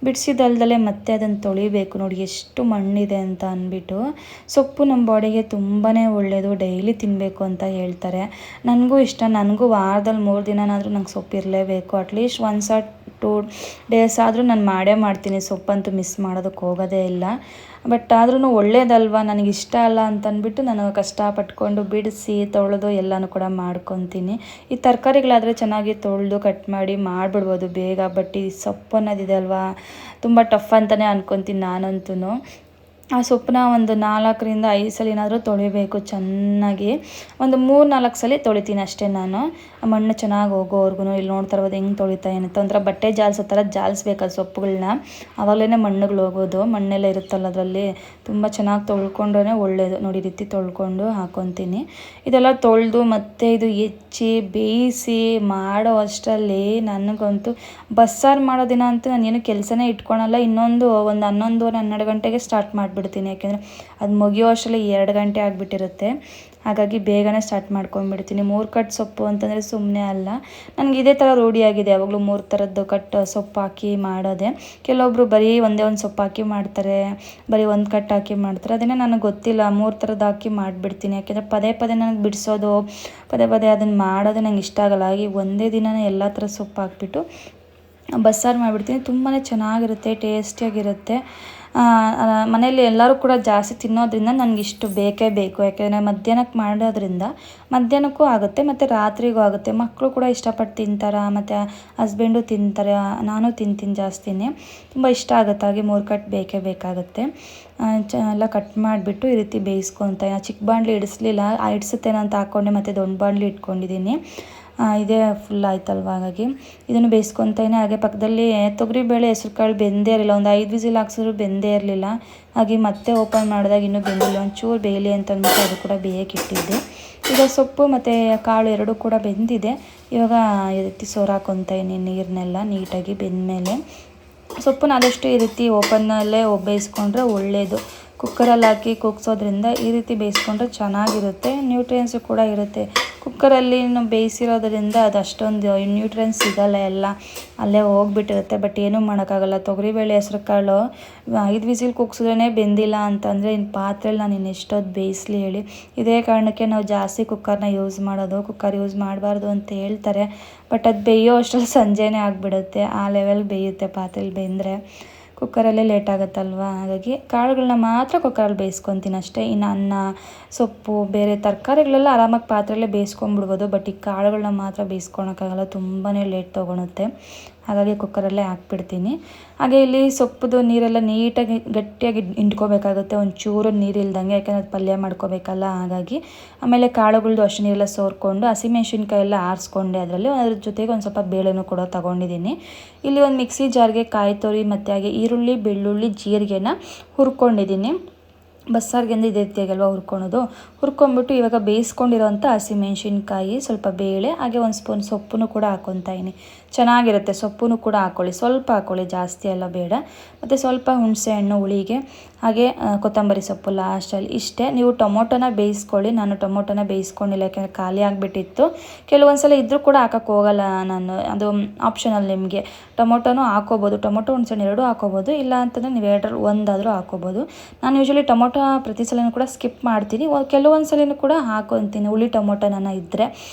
ಬಿಡಿಸಿದಲ್ದಲೇ ಮತ್ತೆ ಅದನ್ನು ತೊಳಿಬೇಕು. ನೋಡಿ ಎಷ್ಟು ಮಣ್ಣಿದೆ ಅಂತ ಅಂದ್ಬಿಟ್ಟು. ಸೊಪ್ಪು ನಮ್ಮ ಬಾಡಿಗೆ ತುಂಬಾ ಒಳ್ಳೆಯದು, ಡೈಲಿ ತಿನ್ನಬೇಕು ಅಂತ ಹೇಳ್ತಾರೆ. ನನಗೂ ಇಷ್ಟ. ನನಗೂ ವಾರದಲ್ಲಿ 3 ದಿನನಾದರೂ ನಂಗೆ ಸೊಪ್ಪು ಇರಲೇಬೇಕು. ಅಟ್ಲೀಸ್ಟ್ 1 or 2 days ಆದರೂ ನಾನು ಮಾಡೇ ಮಾಡ್ತೀನಿ. ಸೊಪ್ಪಂತೂ ಮಿಸ್ ಮಾಡೋದಕ್ಕೆ ಹೋಗೋದೇ ಇಲ್ಲ. ಬಟ್ ಆದ್ರೂ ಒಳ್ಳೇದಲ್ವ, ನನಗಿಷ್ಟ ಅಲ್ಲ ಅಂತಂದ್ಬಿಟ್ಟು ನಾನು ಕಷ್ಟಪಟ್ಕೊಂಡು ಬಿಡಿಸಿ ತೊಳೆದು ಎಲ್ಲನೂ ಕೂಡ ಮಾಡ್ಕೊತೀನಿ. ಈ ತರಕಾರಿಗಳಾದರೆ ಚೆನ್ನಾಗಿ ತೊಳೆದು ಕಟ್ ಮಾಡಿ ಮಾಡಿಬಿಡ್ಬೋದು ಬೇಗ. ಬಟ್ ಈ ಸೊಪ್ಪು ಅನ್ನೋದಿದೆ ಅಲ್ವಾ, ತುಂಬ ಟಫ್ ಅಂತಲೇ ಅನ್ಕೊತೀನಿ ನಾನಂತೂ. ಆ ಸೊಪ್ಪನ್ನ ಒಂದು 4-5 ಸಲ ಏನಾದರೂ ತೊಳಿಬೇಕು ಚೆನ್ನಾಗಿ. ಒಂದು 3-4 ಸಲ ತೊಳಿತೀನಿ ಅಷ್ಟೇ ನಾನು, ಮಣ್ಣು ಚೆನ್ನಾಗಿ ಹೋಗೋವರೆಗೂ. ಇಲ್ಲಿ ನೋಡ್ತಾ ಇರ್ಬೋದು ಹೆಂಗೆ ತೊಳಿತಾ ಏನಂತ. ಒಂಥರ ಬಟ್ಟೆ ಜಾಲಿಸೋ ಥರ ಜಾಲಿಸ್ಬೇಕು ಆ ಸೊಪ್ಪುಗಳನ್ನ, ಆವಾಗಲೇ ಮಣ್ಣುಗಳು ಹೋಗೋದು. ಮಣ್ಣೆಲ್ಲ ಇರುತ್ತಲ್ಲ ಅದರಲ್ಲಿ, ತುಂಬ ಚೆನ್ನಾಗಿ ತೊಳ್ಕೊಂಡ್ರೆ ಒಳ್ಳೆಯದು. ನೋಡಿ ಈ ರೀತಿ ತೊಳ್ಕೊಂಡು ಹಾಕ್ಕೊತೀನಿ. ಇದೆಲ್ಲ ತೊಳೆದು ಮತ್ತೆ ಇದು ಹೆಚ್ಚಿ ಬೇಯಿಸಿ ಮಾಡೋ ಅಷ್ಟರಲ್ಲಿ ನನಗಂತೂ ಬಸ್ಸಾರು ಮಾಡೋ ದಿನ ಅಂತೂ ನಾನು ಏನು ಕೆಲಸನೇ ಇಟ್ಕೊಳಲ್ಲ. ಒಂದು 11-12 ಗಂಟೆಗೆ ಸ್ಟಾರ್ಟ್ ಮಾಡಿಬಿಡ್ತೀನಿ. ಯಾಕೆಂದರೆ ಅದು ಮುಗಿಯೋ ಅಷ್ಟರಲ್ಲಿ 2 ಗಂಟೆ ಆಗಿಬಿಟ್ಟಿರುತ್ತೆ. ಹಾಗಾಗಿ ಬೇಗನೆ ಸ್ಟಾರ್ಟ್ ಮಾಡ್ಕೊಂಡ್ಬಿಡ್ತೀನಿ. 3 ಕಟ್ ಸೊಪ್ಪು ಅಂತಂದರೆ ಸುಮ್ಮನೆ ಅಲ್ಲ. ನನಗೆ ಇದೇ ಥರ ರೂಢಿಯಾಗಿದೆ, ಯಾವಾಗಲೂ 3 ಥರದ್ದು ಕಟ್ ಸೊಪ್ಪು ಹಾಕಿ ಮಾಡೋದೆ. ಕೆಲವೊಬ್ಬರು ಬರೀ ಒಂದೇ ಒಂದು ಸೊಪ್ಪು ಹಾಕಿ ಮಾಡ್ತಾರೆ, ಬರೀ 1 ಕಟ್ ಹಾಕಿ ಮಾಡ್ತಾರೆ. ಅದನ್ನೇ ನನಗೆ ಗೊತ್ತಿಲ್ಲ, 3 ಥರದ್ದು ಹಾಕಿ ಮಾಡಿಬಿಡ್ತೀನಿ. ಯಾಕೆಂದರೆ ಪದೇ ನನಗೆ ಬಿಡಿಸೋದು, ಪದೇ ಅದನ್ನು ಮಾಡೋದು ನಂಗೆ ಇಷ್ಟ ಆಗಲ್ಲ. ಹಾಗೆ ಒಂದೇ ದಿನವೇ ಎಲ್ಲ ಥರ ಸೊಪ್ಪು ಹಾಕ್ಬಿಟ್ಟು ಬಸ್ಸಾರು ಮಾಡಿಬಿಡ್ತೀನಿ. ತುಂಬಾ ಚೆನ್ನಾಗಿರುತ್ತೆ, ಟೇಸ್ಟಿಯಾಗಿರುತ್ತೆ. ಮನೇಲಿ ಎಲ್ಲರೂ ಕೂಡ ಜಾಸ್ತಿ ತಿನ್ನೋದ್ರಿಂದ ನನಗಿಷ್ಟು ಬೇಕೇ ಬೇಕು. ಯಾಕೆಂದರೆ ಮಧ್ಯಾಹ್ನಕ್ಕೆ ಮಾಡೋದ್ರಿಂದ ಮಧ್ಯಾಹ್ನಕ್ಕೂ ಆಗುತ್ತೆ ಮತ್ತು ರಾತ್ರಿಗೂ ಆಗುತ್ತೆ. ಮಕ್ಕಳು ಕೂಡ ಇಷ್ಟಪಟ್ಟು ತಿಂತಾರೆ, ಮತ್ತು ಹಸ್ಬೆಂಡು ತಿಂತಾರೆ, ನಾನು ತಿಂತೀನಿ ಜಾಸ್ತಿನೇ. ತುಂಬ ಇಷ್ಟ ಆಗುತ್ತೆ. ಹಾಗೆ 3 ಕಟ್ ಬೇಕೇ ಬೇಕಾಗುತ್ತೆ. ಎಲ್ಲ ಕಟ್ ಮಾಡಿಬಿಟ್ಟು ಈ ರೀತಿ ಬೇಯಿಸ್ಕೊತ. ಚಿಕ್ಕ ಬಾಣಲಿ ಇಡಿಸ್ಲಿಲ್ಲ, ಇಡಿಸುತ್ತೇನೋ ಅಂತ ಹಾಕ್ಕೊಂಡೆ, ಮತ್ತು ದೊಡ್ಡ ಬಾಣಲಿ ಇಟ್ಕೊಂಡಿದ್ದೀನಿ. ಇದೇ ಫುಲ್ ಆಯ್ತಲ್ವ. ಹಾಗಾಗಿ ಇದನ್ನು ಬೇಯಿಸ್ಕೊತಾನೆ. ಹಾಗೆ ಪಕ್ಕದಲ್ಲಿ ತೊಗರಿಬೇಳೆ ಹೆಸ್ರುಕಾಳು ಬೆಂದೇ ಇರಲಿಲ್ಲ, ಒಂದು 5 ವಿಸಿಲ್ ಹಾಕ್ಸಿದ್ರು ಬೆಂದೇ ಇರಲಿಲ್ಲ. ಹಾಗೆ ಮತ್ತೆ ಓಪನ್ ಮಾಡಿದಾಗ ಇನ್ನೂ ಬೆಂದಿಲ್ಲ, ಒಂಚೂರು ಬೇಯಲಿ ಅಂತ ಅಂದ್ಬಿಟ್ಟು ಅದು ಕೂಡ ಬೇಯಕ್ಕಿಟ್ಟಿದ್ದೆ. ಈಗ ಸೊಪ್ಪು ಮತ್ತು ಕಾಳು ಎರಡೂ ಕೂಡ ಬೆಂದಿದೆ. ಇವಾಗ ಈ ರೀತಿ ಸೋರಾಕೊತಾಯಿನಿ ನೀರನ್ನೆಲ್ಲ ನೀಟಾಗಿ ಬೆಂದಮೇಲೆ. ಸೊಪ್ಪನ್ನ ಆದಷ್ಟು ಈ ರೀತಿ ಓಪನ್ನಲ್ಲೇ ಬೇಯಿಸ್ಕೊಂಡ್ರೆ ಒಳ್ಳೆಯದು. ಕುಕ್ಕರಲ್ಲಿ ಹಾಕಿ ಕೂಗ್ಸೋದ್ರಿಂದ ಈ ರೀತಿ ಬೇಯಿಸ್ಕೊಂಡ್ರೆ ಚೆನ್ನಾಗಿರುತ್ತೆ, ನ್ಯೂಟ್ರಿಯೆಂಟ್ಸು ಕೂಡ ಇರುತ್ತೆ. ಕುಕ್ಕರಲ್ಲಿ ಬೇಯಿಸಿರೋದ್ರಿಂದ ಅದು ಅಷ್ಟೊಂದು ನ್ಯೂಟ್ರಿಯನ್ಸ್ ಸಿಗೋಲ್ಲ, ಎಲ್ಲ ಅಲ್ಲೇ ಹೋಗ್ಬಿಟ್ಟಿರುತ್ತೆ. ಬಟ್ ಏನೂ ಮಾಡೋಕ್ಕಾಗಲ್ಲ. ತೊಗರಿಬೇಳೆ ಹೆಸ್ರು ಕಾಳು 5 ವಿಸಿಲ್ ಕೂಗ್ಸಿದ್ರೇ ಬೆಂದಿಲ್ಲ ಅಂತಂದರೆ ಇನ್ನು ಪಾತ್ರೆಯಲ್ಲಿ ನಾನು ಇನ್ನೆಷ್ಟೊತ್ತು ಬೇಯಿಸಲಿ ಹೇಳಿ. ಇದೇ ಕಾರಣಕ್ಕೆ ನಾವು ಜಾಸ್ತಿ ಕುಕ್ಕರ್ನ ಯೂಸ್ ಮಾಡೋದು. ಕುಕ್ಕರ್ ಯೂಸ್ ಮಾಡಬಾರ್ದು ಅಂತ ಹೇಳ್ತಾರೆ, ಬಟ್ ಅದು ಬೇಯೋ ಅಷ್ಟರಲ್ಲಿ ಸಂಜೆನೇ ಆಗಿಬಿಡುತ್ತೆ. ಆ ಲೆವೆಲ್ ಬೇಯುತ್ತೆ ಪಾತ್ರೆಯಲ್ಲಿ ಬೆಂದರೆ. ಕುಕ್ಕರಲ್ಲೇ ಲೇಟ್ ಆಗುತ್ತಲ್ವ, ಹಾಗಾಗಿ ಕಾಳುಗಳನ್ನ ಮಾತ್ರ ಕುಕ್ಕರಲ್ಲಿ ಬೇಯಿಸ್ಕೊತೀನಿ ಅಷ್ಟೇ. ಇನ್ನು ಅನ್ನ, ಸೊಪ್ಪು, ಬೇರೆ ತರಕಾರಿಗಳೆಲ್ಲ ಆರಾಮಾಗಿ ಪಾತ್ರೆಯಲ್ಲೇ ಬೇಯಿಸ್ಕೊಂಬಿಡ್ಬೋದು. ಬಟ್ ಈ ಕಾಳುಗಳನ್ನ ಮಾತ್ರ ಬೇಯಿಸ್ಕೊಳಕ್ಕಾಗಲ್ಲ, ತುಂಬಾ ಲೇಟ್ ತೊಗೊಳುತ್ತೆ. ಹಾಗಾಗಿ ಕುಕ್ಕರಲ್ಲೇ ಹಾಕ್ಬಿಡ್ತೀನಿ. ಹಾಗೆ ಇಲ್ಲಿ ಸೊಪ್ಪುದು ನೀರೆಲ್ಲ ನೀಟಾಗಿ ಗಟ್ಟಿಯಾಗಿ ಹಿಂಡ್ಕೋಬೇಕಾಗುತ್ತೆ, ಒಂಚೂರು ನೀರು ಇಲ್ದಂಗೆ, ಯಾಕೆಂದರೆ ಅದು ಪಲ್ಯ ಮಾಡ್ಕೋಬೇಕಲ್ಲ. ಹಾಗಾಗಿ ಆಮೇಲೆ ಕಾಳುಗಳ್ದು ಅಷ್ಟು ನೀರೆಲ್ಲ ಸೋರ್ಕೊಂಡು ಹಸಿಮೆಣ್ಸಿನ್ಕಾಯಿ ಎಲ್ಲ ಆರಿಸ್ಕೊಂಡೆ ಅದರಲ್ಲಿ. ಅದ್ರ ಜೊತೆಗೆ ಒಂದು ಸ್ವಲ್ಪ ಬೇಳೆನೂ ಕೂಡ ತೊಗೊಂಡಿದ್ದೀನಿ. ಇಲ್ಲಿ ಒಂದು ಮಿಕ್ಸಿ ಜಾರ್ಗೆ ಕಾಯಿ ತುರಿ ಮತ್ತು ಹಾಗೆ ಈರುಳ್ಳಿ, ಬೆಳ್ಳುಳ್ಳಿ, ಜೀರಿಗೆನ ಹುರ್ಕೊಂಡಿದ್ದೀನಿ. ಬಸ್ಸಾರಿಗೆ ಇದೇ ರೀತಿಯಾಗಲ್ವ ಹುರ್ಕೊಳೋದು. ಹುರ್ಕೊಂಬಿಟ್ಟು ಇವಾಗ ಬೇಯಿಸ್ಕೊಂಡಿರೋಂಥ ಹಸಿಮೆಣ್ಸಿನ್ಕಾಯಿ, ಸ್ವಲ್ಪ ಬೇಳೆ, ಹಾಗೆ ಒಂದು ಸ್ಪೂನ್ ಸೊಪ್ಪನ್ನು ಕೂಡ ಹಾಕ್ಕೊತಾಯಿನಿ. ಚೆನ್ನಾಗಿರುತ್ತೆ. ಸೊಪ್ಪನ್ನು ಕೂಡ ಹಾಕ್ಕೊಳ್ಳಿ, ಸ್ವಲ್ಪ ಹಾಕ್ಕೊಳ್ಳಿ, ಜಾಸ್ತಿ ಎಲ್ಲ ಬೇಡ. ಮತ್ತು ಸ್ವಲ್ಪ ಹುಣಸೆ ಹಣ್ಣು ಹುಳಿಗೆ, ಹಾಗೆ ಕೊತ್ತಂಬರಿ ಸೊಪ್ಪು ಲಾಸ್ಟಲ್ಲಿ. ಇಷ್ಟೇ. ನೀವು ಟೊಮೊಟೊನ ಬೇಯಿಸ್ಕೊಳ್ಳಿ. ನಾನು ಟೊಮೊಟೊನ ಬೇಯಿಸ್ಕೊಂಡಿಲ್ಲ, ಯಾಕೆಂದರೆ ಖಾಲಿ ಆಗಿಬಿಟ್ಟಿತ್ತು. ಕೆಲವೊಂದು ಸಲ ಇದ್ದರೂ ಕೂಡ ಹಾಕೋಕ್ಕೆ ಹೋಗಲ್ಲ ನಾನು, ಅದು ಆಪ್ಷನಲ್ ನಿಮಗೆ. ಟೊಮೊಟೊನೂ ಹಾಕೋಬೋದು, ಟೊಮೊಟೊ ಹುಣಸೆ ಎರಡೂ ಹಾಕೋಬೋದು. ಇಲ್ಲ ಅಂತಂದರೆ ನೀವು ಎರಡರಲ್ಲಿ ಒಂದಾದರೂ ಹಾಕೋಬೋದು. ನಾನು ಯೂಶ್ವಲಿ ಟೊಮೊಟೊ ಪ್ರತಿ ಸಲನೂ ಕೂಡ ಸ್ಕಿಪ್ ಮಾಡ್ತೀನಿ. ಕೆಲವೊಂದು ಸಲನೂ ಕೂಡ ಹಾಕೊತೀನಿ. ಹುಳಿ ಟೊಮೊಟೊ ನನ್ನ ಇದ್ದರೆ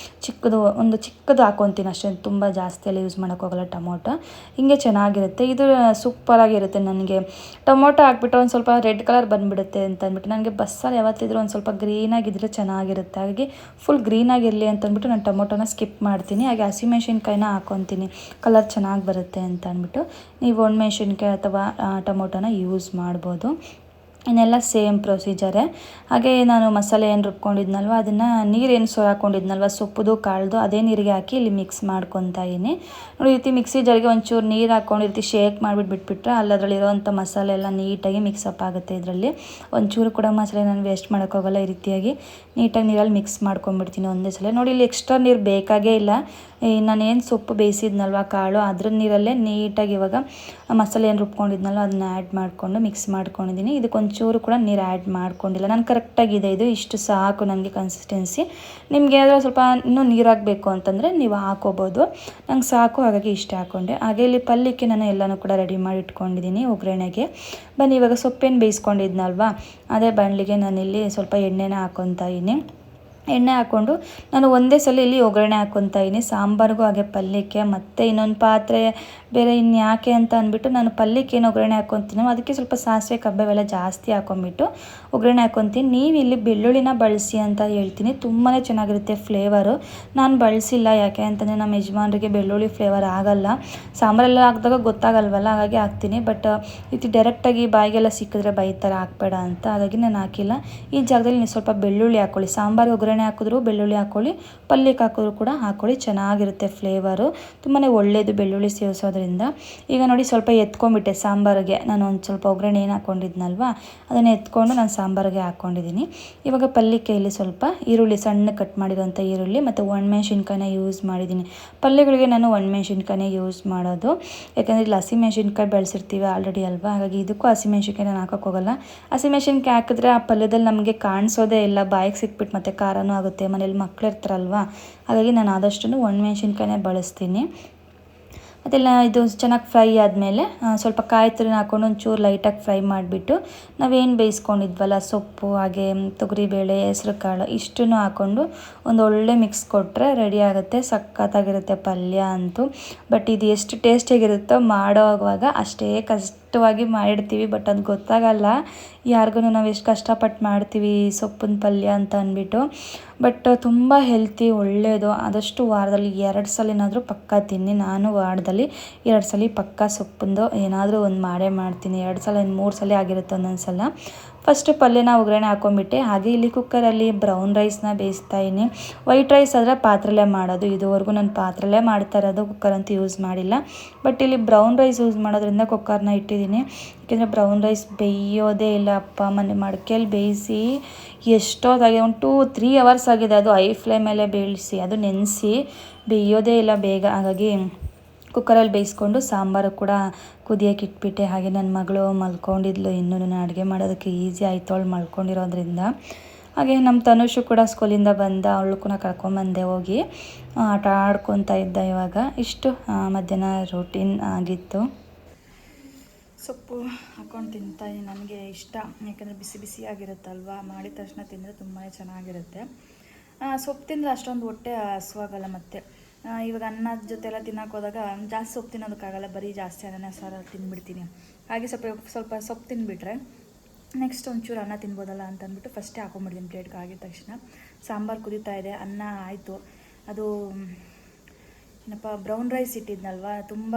ಚಿಕ್ಕದು ಹಾಕೊತೀನಿ ಅಷ್ಟೇ, ತುಂಬ ಜಾಸ್ತಿ ಎಲ್ಲ ಯೂಸ್ ಮಾಡೋಕ್ಕೋಗಲ್ಲ ಟೊಮೊಟೊ. ಹಿಂಗೆ ಚೆನ್ನಾಗಿರುತ್ತೆ. ಇದು ಸೂಪರಾಗಿರುತ್ತೆ. ನನಗೆ ಟೊಮೊಟೊ ಹಾಕ್ಬಿಟ್ಟು ಒಂದು ಸ್ವಲ್ಪ ರೆಡ್ ಕಲರ್ ಬಂದುಬಿಡುತ್ತೆ ಅಂತ ಅಂದ್ಬಿಟ್ಟು, ನನಗೆ ಬಸ್ಸಾರು ಯಾವತ್ತಿದ್ರೂ ಒಂದು ಸ್ವಲ್ಪ ಗ್ರೀನಾಗಿದ್ದರೆ ಚೆನ್ನಾಗಿರುತ್ತೆ. ಹಾಗಾಗಿ ಫುಲ್ ಗ್ರೀನಾಗಿರಲಿ ಅಂತಂದ್ಬಿಟ್ಟು ನಾನು ಟೊಮೊಟೊನ ಸ್ಕಿಪ್ ಮಾಡ್ತೀನಿ. ಹಾಗೆ ಹಸಿಮೆಣ್ಸಿನ್ಕಾಯಿನ ಹಾಕ್ಕೊತೀನಿ, ಕಲರ್ ಚೆನ್ನಾಗಿ ಬರುತ್ತೆ ಅಂತ ಅಂದ್ಬಿಟ್ಟು. ನೀವು ಒಣಮೆಣ್ಸಿನ್ಕಾಯಿ ಅಥವಾ ಟೊಮೊಟೊನ ಯೂಸ್ ಮಾಡ್ಬೋದು. ಇನ್ನೆಲ್ಲ ಸೇಮ್ ಪ್ರೊಸೀಜರೇ. ಹಾಗೆ ನಾನು ಮಸಾಲೆ ಏನು ರುಬ್ಕೊಂಡಿದ್ನಲ್ವ, ಅದನ್ನು ನೀರೇನು ಹಾಕ್ಕೊಂಡಿದ್ನಲ್ವ ಸೊಪ್ಪುದು ಕಾಳ್ದು, ಅದೇ ನೀರಿಗೆ ಹಾಕಿ ಇಲ್ಲಿ ಮಿಕ್ಸ್ ಮಾಡ್ಕೊತಾ ಇದ್ದೀನಿ. ನೋಡಿ, ಈ ರೀತಿ ಮಿಕ್ಸಿ ಜಾರಿಗೆ ಒಂಚೂರು ನೀರು ಹಾಕ್ಕೊಂಡು ಈ ರೀತಿ ಶೇಕ್ ಬಿಟ್ಬಿಟ್ರೆ ಅಲ್ಲದ್ರಲ್ಲಿರೋವಂಥ ಮಸಾಲೆ ಎಲ್ಲ ನೀಟಾಗಿ ಮಿಕ್ಸಪ್ ಆಗುತ್ತೆ. ಇದರಲ್ಲಿ ಒಂಚೂರು ಕೂಡ ಮಸಾಲೆ ನಾನು ವೇಸ್ಟ್ ಮಾಡೋಕ್ಕೋಗಲ್ಲ. ಈ ರೀತಿಯಾಗಿ ನೀಟಾಗಿ ನೀರಲ್ಲಿ ಮಿಕ್ಸ್ ಮಾಡ್ಕೊಂಡ್ಬಿಡ್ತೀನಿ ಒಂದೇ ಸಲ. ನೋಡಿ, ಇಲ್ಲಿ ಎಕ್ಸ್ಟ್ರಾ ನೀರು ಬೇಕಾಗೇ ಇಲ್ಲ. ನಾನೇನು ಸೊಪ್ಪು ಬೇಯಿಸಿದ್ನಲ್ವ ಕಾಳು, ಅದ್ರ ನೀರಲ್ಲೇ ನೀಟಾಗಿ ಇವಾಗ ಮಸಾಲೆ ಏನು ರುಬ್ಕೊಂಡಿದ್ನಲ್ವ ಅದನ್ನ ಆ್ಯಡ್ ಮಾಡಿಕೊಂಡು ಮಿಕ್ಸ್ ಮಾಡ್ಕೊಂಡಿದ್ದೀನಿ. ಇದಕ್ಕೊಂಚೂರು ಕೂಡ ನೀರು ಆ್ಯಡ್ ಮಾಡ್ಕೊಂಡಿಲ್ಲ. ನಾನು ಕರೆಕ್ಟಾಗಿದೆ, ಇದು ಇಷ್ಟು ಸಾಕು ನನಗೆ ಕನ್ಸಿಸ್ಟೆನ್ಸಿ. ನಿಮಗೆ ಏನಾದರೂ ಸ್ವಲ್ಪ ಇನ್ನೂ ನೀರು ಹಾಕಬೇಕು ಅಂತಂದರೆ ನೀವು ಹಾಕೋಬೋದು. ನಂಗೆ ಸಾಕು, ಹಾಗಾಗಿ ಇಷ್ಟ ಹಾಕ್ಕೊಂಡೆ. ಹಾಗೆ ಇಲ್ಲಿ ಪಲ್ಯಕ್ಕೆ ನಾನು ಎಲ್ಲನೂ ಕೂಡ ರೆಡಿ ಮಾಡಿ ಇಟ್ಕೊಂಡಿದ್ದೀನಿ ಒಗ್ಗರಣೆಗೆ. ಬನ್ನಿ, ಇವಾಗ ಸೊಪ್ಪೇನು ಬೇಯಿಸ್ಕೊಂಡಿದ್ನಲ್ವ ಅದೇ ಬಾಣಲಿಗೆ ನಾನಿಲ್ಲಿ ಸ್ವಲ್ಪ ಎಣ್ಣೆನ ಹಾಕ್ಕೊತಾ ಇದ್ದೀನಿ. ಎಣ್ಣೆ ಹಾಕ್ಕೊಂಡು ನಾನು ಒಂದೇ ಸಲ ಇಲ್ಲಿ ಒಗ್ಗರಣೆ ಹಾಕ್ಕೊತಾ ಇದ್ದೀನಿ, ಸಾಂಬಾರಿಗೂ ಹಾಗೆ ಪಲ್ಯಕ್ಕೆ. ಮತ್ತು ಇನ್ನೊಂದು ಪಾತ್ರೆ ಬೇರೆ ಇನ್ಯಾಕೆ ಅಂತ ಅಂದ್ಬಿಟ್ಟು ನಾನು ಪಲ್ಯಕ್ಕೆ ಏನು ಒಗ್ಗರಣೆ ಹಾಕ್ಕೊತೀನೋ ಅದಕ್ಕೆ ಸ್ವಲ್ಪ ಸಾಸಿವೆ ಕಬೇವೆಲ್ಲ ಜಾಸ್ತಿ ಹಾಕ್ಕೊಂಬಿಟ್ಟು ಒಗ್ಗರಣೆ ಹಾಕ್ಕೊತೀನಿ. ನೀವು ಇಲ್ಲಿ ಬೆಳ್ಳುಳ್ಳಿನ ಬಳಸಿ ಅಂತ ಹೇಳ್ತೀನಿ, ತುಂಬಾ ಚೆನ್ನಾಗಿರುತ್ತೆ ಫ್ಲೇವರು. ನಾನು ಬಳಸಿಲ್ಲ, ಯಾಕೆ ಅಂತಂದರೆ ನಮ್ಮ ಯಜಮಾನ್ರಿಗೆ ಬೆಳ್ಳುಳ್ಳಿ ಫ್ಲೇವರ್ ಆಗೋಲ್ಲ. ಸಾಂಬಾರೆಲ್ಲ ಹಾಕಿದಾಗ ಗೊತ್ತಾಗಲ್ವಲ್ಲ, ಹಾಗಾಗಿ ಹಾಕ್ತೀನಿ. ಬಟ್ ಇದು ಡೈರೆಕ್ಟಾಗಿ ಬಾಯಿಗೆಲ್ಲ ಸಿಕ್ಕಿದ್ರೆ ಬೈತಾರೆ ಹಾಕ್ಬೇಡ ಅಂತ, ಹಾಗಾಗಿ ನಾನು ಹಾಕಿಲ್ಲ. ಈ ಜಾಗದಲ್ಲಿ ನೀವು ಸ್ವಲ್ಪ ಬೆಳ್ಳುಳ್ಳಿ ಹಾಕ್ಕೊಳ್ಳಿ. ಸಾಂಬಾರಿಗೆ ಒಗ್ಗರಣೆ ಹಾಕಿದ್ರು ಬೆಳ್ಳುಳ್ಳಿ ಹಾಕ್ಕೊಳ್ಳಿ, ಪಲ್ಯಕ್ಕೆ ಹಾಕಿದ್ರು ಕೂಡ ಹಾಕ್ಕೊಳ್ಳಿ, ಚೆನ್ನಾಗಿರುತ್ತೆ ಫ್ಲೇವರು. ತುಂಬಾ ಒಳ್ಳೆಯದು ಬೆಳ್ಳುಳ್ಳಿ ಸೇವಿಸೋದ್ರಿಂದ. ಈಗ ನೋಡಿ, ಸ್ವಲ್ಪ ಎತ್ಕೊಂಡ್ಬಿಟ್ಟೆ ಸಾಂಬಾರಿಗೆ. ನಾನು ಒಂದು ಸ್ವಲ್ಪ ಒಗ್ಗರಣೆ ಏನು ಹಾಕ್ಕೊಂಡಿದ್ನಲ್ವ ಅದನ್ನು ಎತ್ಕೊಂಡು ನಾನು ಸಾಂಬಾರಿಗೆ ಹಾಕ್ಕೊಂಡಿದ್ದೀನಿ. ಇವಾಗ ಪಲ್ಯಕ್ಕೆ ಇಲ್ಲಿ ಸ್ವಲ್ಪ ಈರುಳ್ಳಿ, ಸಣ್ಣ ಕಟ್ ಮಾಡಿರೋಂಥ ಈರುಳ್ಳಿ ಮತ್ತು ಒಣಮೆಣ್ಸಿನ್ಕಾಯಿನ ಯೂಸ್ ಮಾಡಿದ್ದೀನಿ. ಪಲ್ಯಗಳಿಗೆ ನಾನು ಒಣಮೆಣ್ಸಿನ್ಕಾಯಿನೇ ಯೂಸ್ ಮಾಡೋದು, ಯಾಕಂದರೆ ಇಲ್ಲಿ ಹಸಿಮೆಣ್ಸಿನ್ಕಾಯಿ ಬೆಳೆಸಿರ್ತೀವಿ ಆಲ್ರೆಡಿ ಅಲ್ವಾ, ಹಾಗಾಗಿ ಇದಕ್ಕೂ ಹಸಿಮೆಣ್ಸಿನ್ಕಾಯಿ ನಾನು ಹಾಕೋಕ್ಕೋಗಲ್ಲ. ಹಸಿಮೆಣ್ಸಿನ್ಕಾಯಿ ಹಾಕಿದ್ರೆ ಆ ಪಲ್ಯದಲ್ಲಿ ನಮಗೆ ಕಾಣಿಸೋದೇ ಇಲ್ಲ, ಬಾಯಿಗೆ ಸಿಕ್ಬಿಟ್ಟು ಮತ್ತು ಖಾರನೂ ಆಗುತ್ತೆ. ಮನೇಲಿ ಮಕ್ಳು ಇರ್ತಾರಲ್ವ, ಹಾಗಾಗಿ ನಾನು ಆದಷ್ಟು ಒಣಮೆಣ್ಸಿನ್ಕಾಯಿನೇ ಬಳಸ್ತೀನಿ. ಅದೆಲ್ಲ ಇದು ಚೆನ್ನಾಗಿ ಫ್ರೈ ಆದಮೇಲೆ ಸ್ವಲ್ಪ ಕಾಯಿ ತುರಿನ ಹಾಕ್ಕೊಂಡು ಒಂಚೂರು ಲೈಟಾಗಿ ಫ್ರೈ ಮಾಡಿಬಿಟ್ಟು ನಾವೇನು ಬೇಯಿಸ್ಕೊಂಡಿದ್ವಲ್ಲ ಸೊಪ್ಪು, ಹಾಗೆ ತೊಗರಿಬೇಳೆ, ಹೆಸ್ರು ಕಾಳು ಇಷ್ಟನ್ನು ಹಾಕ್ಕೊಂಡು ಒಂದು ಒಳ್ಳೆ ಮಿಕ್ಸ್ ಕೊಟ್ಟರೆ ರೆಡಿ ಆಗುತ್ತೆ. ಸಖತ್ತಾಗಿರುತ್ತೆ ಪಲ್ಯ ಅಂತೂ. ಬಟ್ ಇದು ಎಷ್ಟು ಟೇಸ್ಟಿಯಾಗಿರುತ್ತೋ ಮಾಡೋವಾಗ ಅಷ್ಟೇ ಕಷ್ಟವಾಗಿ ಮಾಡಿರ್ತೀವಿ, ಬಟ್ ಅದು ಗೊತ್ತಾಗಲ್ಲ ಯಾರಿಗೂ ನಾವು ಎಷ್ಟು ಕಷ್ಟಪಟ್ಟು ಮಾಡ್ತೀವಿ ಸೊಪ್ಪಿನ ಪಲ್ಯ ಅಂತ ಅಂದ್ಬಿಟ್ಟು. ಬಟ್ ತುಂಬ ಹೆಲ್ತಿ, ಒಳ್ಳೆಯದು. ಆದಷ್ಟು ವಾರದಲ್ಲಿ 2 ಸಲನಾದರೂ ಪಕ್ಕ ತಿನ್ನಿ. ನಾನು ವಾರದಲ್ಲಿ 2 ಸಲ ಪಕ್ಕ ಸೊಪ್ಪಂದು ಏನಾದರೂ ಒಂದು ಮಾಡೇ ಮಾಡ್ತೀನಿ. 2 ಸಲ 3 ಸಲ ಆಗಿರುತ್ತೆ ಒಂದೊಂದು ಸಲ. ಫಸ್ಟು ಪಲ್ಯನ ಒಗ್ಗರಣೆ ಹಾಕ್ಕೊಂಬಿಟ್ಟೆ. ಹಾಗೆ ಇಲ್ಲಿ ಕುಕ್ಕರಲ್ಲಿ ಬ್ರೌನ್ ರೈಸ್ನ ಬೇಯಿಸ್ತಾಯಿದ್ದೀನಿ. ವೈಟ್ ರೈಸ್ ಆದರೆ ಪಾತ್ರೆಲ್ಲೇ ಮಾಡೋದು, ಇದುವರೆಗೂ ನಾನು ಪಾತ್ರೆಲ್ಲೇ ಮಾಡ್ತಾ ಇರೋದು, ಕುಕ್ಕರ್ ಅಂತೂ ಯೂಸ್ ಮಾಡಿಲ್ಲ. ಬಟ್ ಇಲ್ಲಿ ಬ್ರೌನ್ ರೈಸ್ ಯೂಸ್ ಮಾಡೋದ್ರಿಂದ ಕುಕ್ಕರ್ನ ಇಟ್ಟಿದ್ದೀನಿ. ಯಾಕೆಂದರೆ ಬ್ರೌನ್ ರೈಸ್ ಬೇಯೋದೇ ಇಲ್ಲ. ಅಪ್ಪ ಮನೆ ಮಡಿಕೆಯಲ್ಲಿ ಬೇಯಿಸಿ ಎಷ್ಟೊತ್ತಾಗಿದೆ, ಒಂದು 2-3 ಅವರ್ಸ್ ಆಗಿದೆ. ಅದು ಐ ಫ್ಲೇಮ್ ಮೇಲೆ ಬೇಯಿಸಿ ಅದು ನೆನೆಸಿ ಬೇಯೋದೇ ಇಲ್ಲ ಬೇಗ. ಹಾಗಾಗಿ ಕುಕ್ಕರಲ್ಲಿ ಬೇಯಿಸ್ಕೊಂಡು ಸಾಂಬಾರು ಕೂಡ ಕುದಿಯೋಕೆ ಇಟ್ಬಿಟ್ಟೆ. ಹಾಗೆ ನನ್ನ ಮಗಳು ಮಲ್ಕೊಂಡಿದ್ಲು, ಇನ್ನೂ ನಾನು ಅಡುಗೆ ಮಾಡೋದಕ್ಕೆ ಈಸಿ ಆಯಿತು ಅವಳು ಮಲ್ಕೊಂಡಿರೋದ್ರಿಂದ. ಹಾಗೆ ನಮ್ಮ ತನುಷು ಕೂಡ ಸ್ಕೂಲಿಂದ ಬಂದ, ಅವಳು ಕೂಡ ಕರ್ಕೊಂಬಂದೆ ಹೋಗಿ ಆಟ ಆಡ್ಕೊತಾ ಇದ್ದ. ಇವಾಗ ಇಷ್ಟು ಮಧ್ಯಾಹ್ನ ರೂಟೀನ್ ಆಗಿತ್ತು. ಸೊಪ್ಪು ಹಾಕ್ಕೊಂಡು ತಿಂತಾಯಿ, ನನಗೆ ಇಷ್ಟ, ಯಾಕಂದರೆ ಬಿಸಿ ಬಿಸಿಯಾಗಿರುತ್ತಲ್ವ, ಮಾಡಿದ ತಕ್ಷಣ ತಿಂದರೆ ತುಂಬಾ ಚೆನ್ನಾಗಿರುತ್ತೆ. ಸೊಪ್ಪು ತಿಂದರೆ ಅಷ್ಟೊಂದು ಹೊಟ್ಟೆ ಹಸುವಾಗಲ್ಲ. ಮತ್ತು ಇವಾಗ ಅನ್ನದ ಜೊತೆ ಎಲ್ಲ ತಿನ್ನೋಕೆ ಹೋದಾಗ ಜಾಸ್ತಿ ಸೊಪ್ಪು ತಿನ್ನೋದಕ್ಕಾಗಲ್ಲ, ಬರೀ ಜಾಸ್ತಿ ಅನ್ನ ಸಾರು ತಿಂದುಬಿಡ್ತೀನಿ. ಹಾಗೆ ಸ್ವಲ್ಪ ಸೊಪ್ಪು ತಿಂದುಬಿಟ್ರೆ ನೆಕ್ಸ್ಟ್ ಒಂಚೂರು ಅನ್ನ ತಿನ್ಬೋದಲ್ಲ ಅಂತ ಅಂದ್ಬಿಟ್ಟು ಫಸ್ಟೇ ಹಾಕೊಂಡ್ಬಿಡ್ತೀನಿ ಪ್ಲೇಟ್ಗೆ. ಆಗಿದ ತಕ್ಷಣ ಸಾಂಬಾರು ಕುದೀತಾ ಇದೆ, ಅನ್ನ ಆಯಿತು. ಅದು ಏನಪ್ಪ ಬ್ರೌನ್ ರೈಸ್ ಇಟ್ಟಿದ್ನಲ್ವ, ತುಂಬ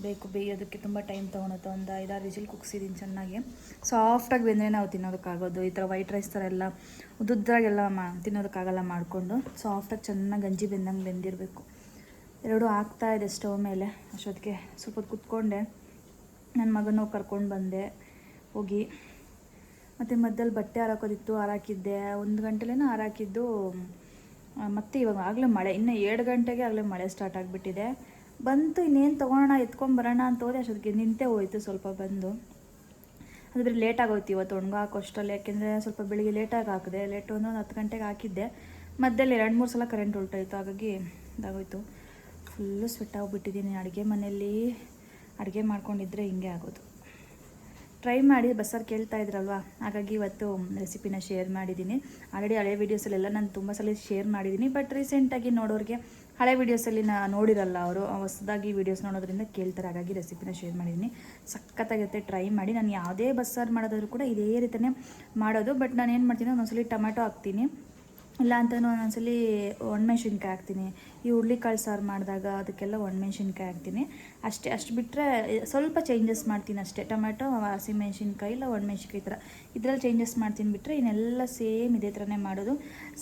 ಬೇಕು ಬೇಯೋದಕ್ಕೆ, ತುಂಬ ಟೈಮ್ ತೊಗೊಳುತ್ತೆ. ಒಂದು 5-6 ವಿಜಿಲ್ ಕುಗ್ಸಿದ್ದೀನಿ ಚೆನ್ನಾಗಿ. ಸಾಫ್ಟಾಗಿ ಬೆಂದರೆ ನಾವು ತಿನ್ನೋದಕ್ಕಾಗೋದು. ಈ ಥರ ವೈಟ್ ರೈಸ್ ಥರ ಎಲ್ಲ ಉದ್ದುದ್ದಾಗೆಲ್ಲ ತಿನ್ನೋದಕ್ಕಾಗಲ್ಲ. ಮಾಡಿಕೊಂಡು ಸಾಫ್ಟಾಗಿ ಚೆನ್ನಾಗಿ ಗಂಜಿ ಬೆಂದಂಗೆ ಬೆಂದಿರಬೇಕು. ಎರಡೂ ಆಗ್ತಾಯಿದೆ ಸ್ಟವ್ ಮೇಲೆ. ಅಷ್ಟೊತ್ತಿಗೆ ಸ್ವಲ್ಪ ಹೊತ್ತು ಕುತ್ಕೊಂಡೆ, ನನ್ನ ಮಗನೂ ಕರ್ಕೊಂಡು ಬಂದೆ ಹೋಗಿ. ಮತ್ತು ಮಧ್ಯದಲ್ಲಿ ಬಟ್ಟೆ ಹಾರಾಕೋದಿತ್ತು, ಹಾರಾಕಿದ್ದೆ. 1 ಗಂಟೆಲೇನೋ ಹಾರಾಕಿದ್ದು. ಮತ್ತು ಇವಾಗ ಆಗಲೇ ಮಳೆ, ಇನ್ನು 7 ಗಂಟೆಗೆ ಆಗಲೇ ಮಳೆ ಸ್ಟಾರ್ಟ್ ಆಗಿಬಿಟ್ಟಿದೆ. ಬಂತು, ಇನ್ನೇನು ತೊಗೊಳೋಣ ಎತ್ಕೊಂಬರೋಣ ಅಂತ ಹೋದೆ, ಅಷ್ಟೊತ್ತಿಗೆ ನಿಂತೇ ಹೋಯ್ತು ಸ್ವಲ್ಪ ಬಂದು. ಅದು ಬೇರೆ ಲೇಟಾಗೋಯ್ತು ಇವತ್ತು ಒಣಗ ಹಾಕೋ ಅಷ್ಟರಲ್ಲಿ, ಯಾಕೆಂದರೆ ಸ್ವಲ್ಪ ಬೆಳಿಗ್ಗೆ ಲೇಟಾಗಿ ಹಾಕಿದೆ. ಒಂದು 10 ಗಂಟೆಗೆ ಹಾಕಿದ್ದೆ. ಮಧ್ಯದಲ್ಲಿ 2-3 ಸಲ ಕರೆಂಟ್ ಹೊಲ್ಟೋಯ್ತು, ಹಾಗಾಗಿ ಇದಾಗೋಯ್ತು. Full sweat ಆಗಿಬಿಟ್ಟಿದ್ದೀನಿ. ಅಡುಗೆ ಮನೆಯಲ್ಲಿ ಅಡುಗೆ ಮಾಡ್ಕೊಂಡಿದ್ರೆ ಹಿಂಗೆ ಆಗೋದು. ಟ್ರೈ ಮಾಡಿ ಬಸ್ಸಾರು ಕೇಳ್ತಾ ಇದ್ರಲ್ವ, ಹಾಗಾಗಿ ಇವತ್ತು ರೆಸಿಪಿನ ಶೇರ್ ಮಾಡಿದ್ದೀನಿ. ಆಲ್ರೆಡಿ ಹಳೆ ವೀಡಿಯೋಸಲ್ಲೆಲ್ಲ ನಾನು ತುಂಬ ಸಲ ಶೇರ್ ಮಾಡಿದ್ದೀನಿ. ಬಟ್ ರೀಸೆಂಟಾಗಿ ನೋಡೋರಿಗೆ ಹಳೆ ವೀಡಿಯೋಸಲ್ಲಿ ನೋಡಿರಲ್ಲ, ಅವರು ಹೊಸದಾಗಿ ವೀಡಿಯೋಸ್ ನೋಡೋದ್ರಿಂದ ಕೇಳ್ತಾರೆ. ಹಾಗಾಗಿ ರೆಸಿಪಿನ ಶೇರ್ ಮಾಡಿದ್ದೀನಿ. ಸಖತ್ತಾಗಿರುತ್ತೆ, ಟ್ರೈ ಮಾಡಿ. ನಾನು ಯಾವುದೇ ಬಸ್ಸಾರು ಮಾಡೋದಾದ್ರೂ ಕೂಡ ಇದೇ ರೀತಿಯೇ ಮಾಡೋದು. ಬಟ್ ನಾನು ಏನು ಮಾಡ್ತೀನಿ, ಒಂದೊಂದ್ಸಲಿ ಟೊಮೆಟೊ ಹಾಕ್ತೀನಿ, ಇಲ್ಲ ಅಂತಲೂ ಒಂದೊಂದ್ಸಲಿ ಒಣಮೆಣ್ಸಿನ್ಕಾಯಿ ಹಾಕ್ತೀನಿ. ಈ ಹುರುಳಿಕಾಳು ಸಾರು ಮಾಡಿದಾಗ ಅದಕ್ಕೆಲ್ಲ ಒಣಮೆಣ್ಸಿನ್ಕಾಯಿ ಹಾಕ್ತೀನಿ ಅಷ್ಟೇ. ಅಷ್ಟು ಬಿಟ್ಟರೆ ಸ್ವಲ್ಪ ಚೇಂಜಸ್ ಮಾಡ್ತೀನಿ ಅಷ್ಟೇ. ಟೊಮೆಟೊ, ಹಸಿಮೆಣ್ಸಿನ್ಕಾಯಿ ಇಲ್ಲ ಒಣಮೆಣ್ಸಿನ್ಕಾಯಿ ಈ ಥರ ಇದರಲ್ಲಿ ಚೇಂಜಸ್ ಮಾಡ್ತೀನಿ. ಬಿಟ್ಟರೆ ಇನ್ನೆಲ್ಲ ಸೇಮ್ ಇದೇ ಥರನೇ ಮಾಡೋದು.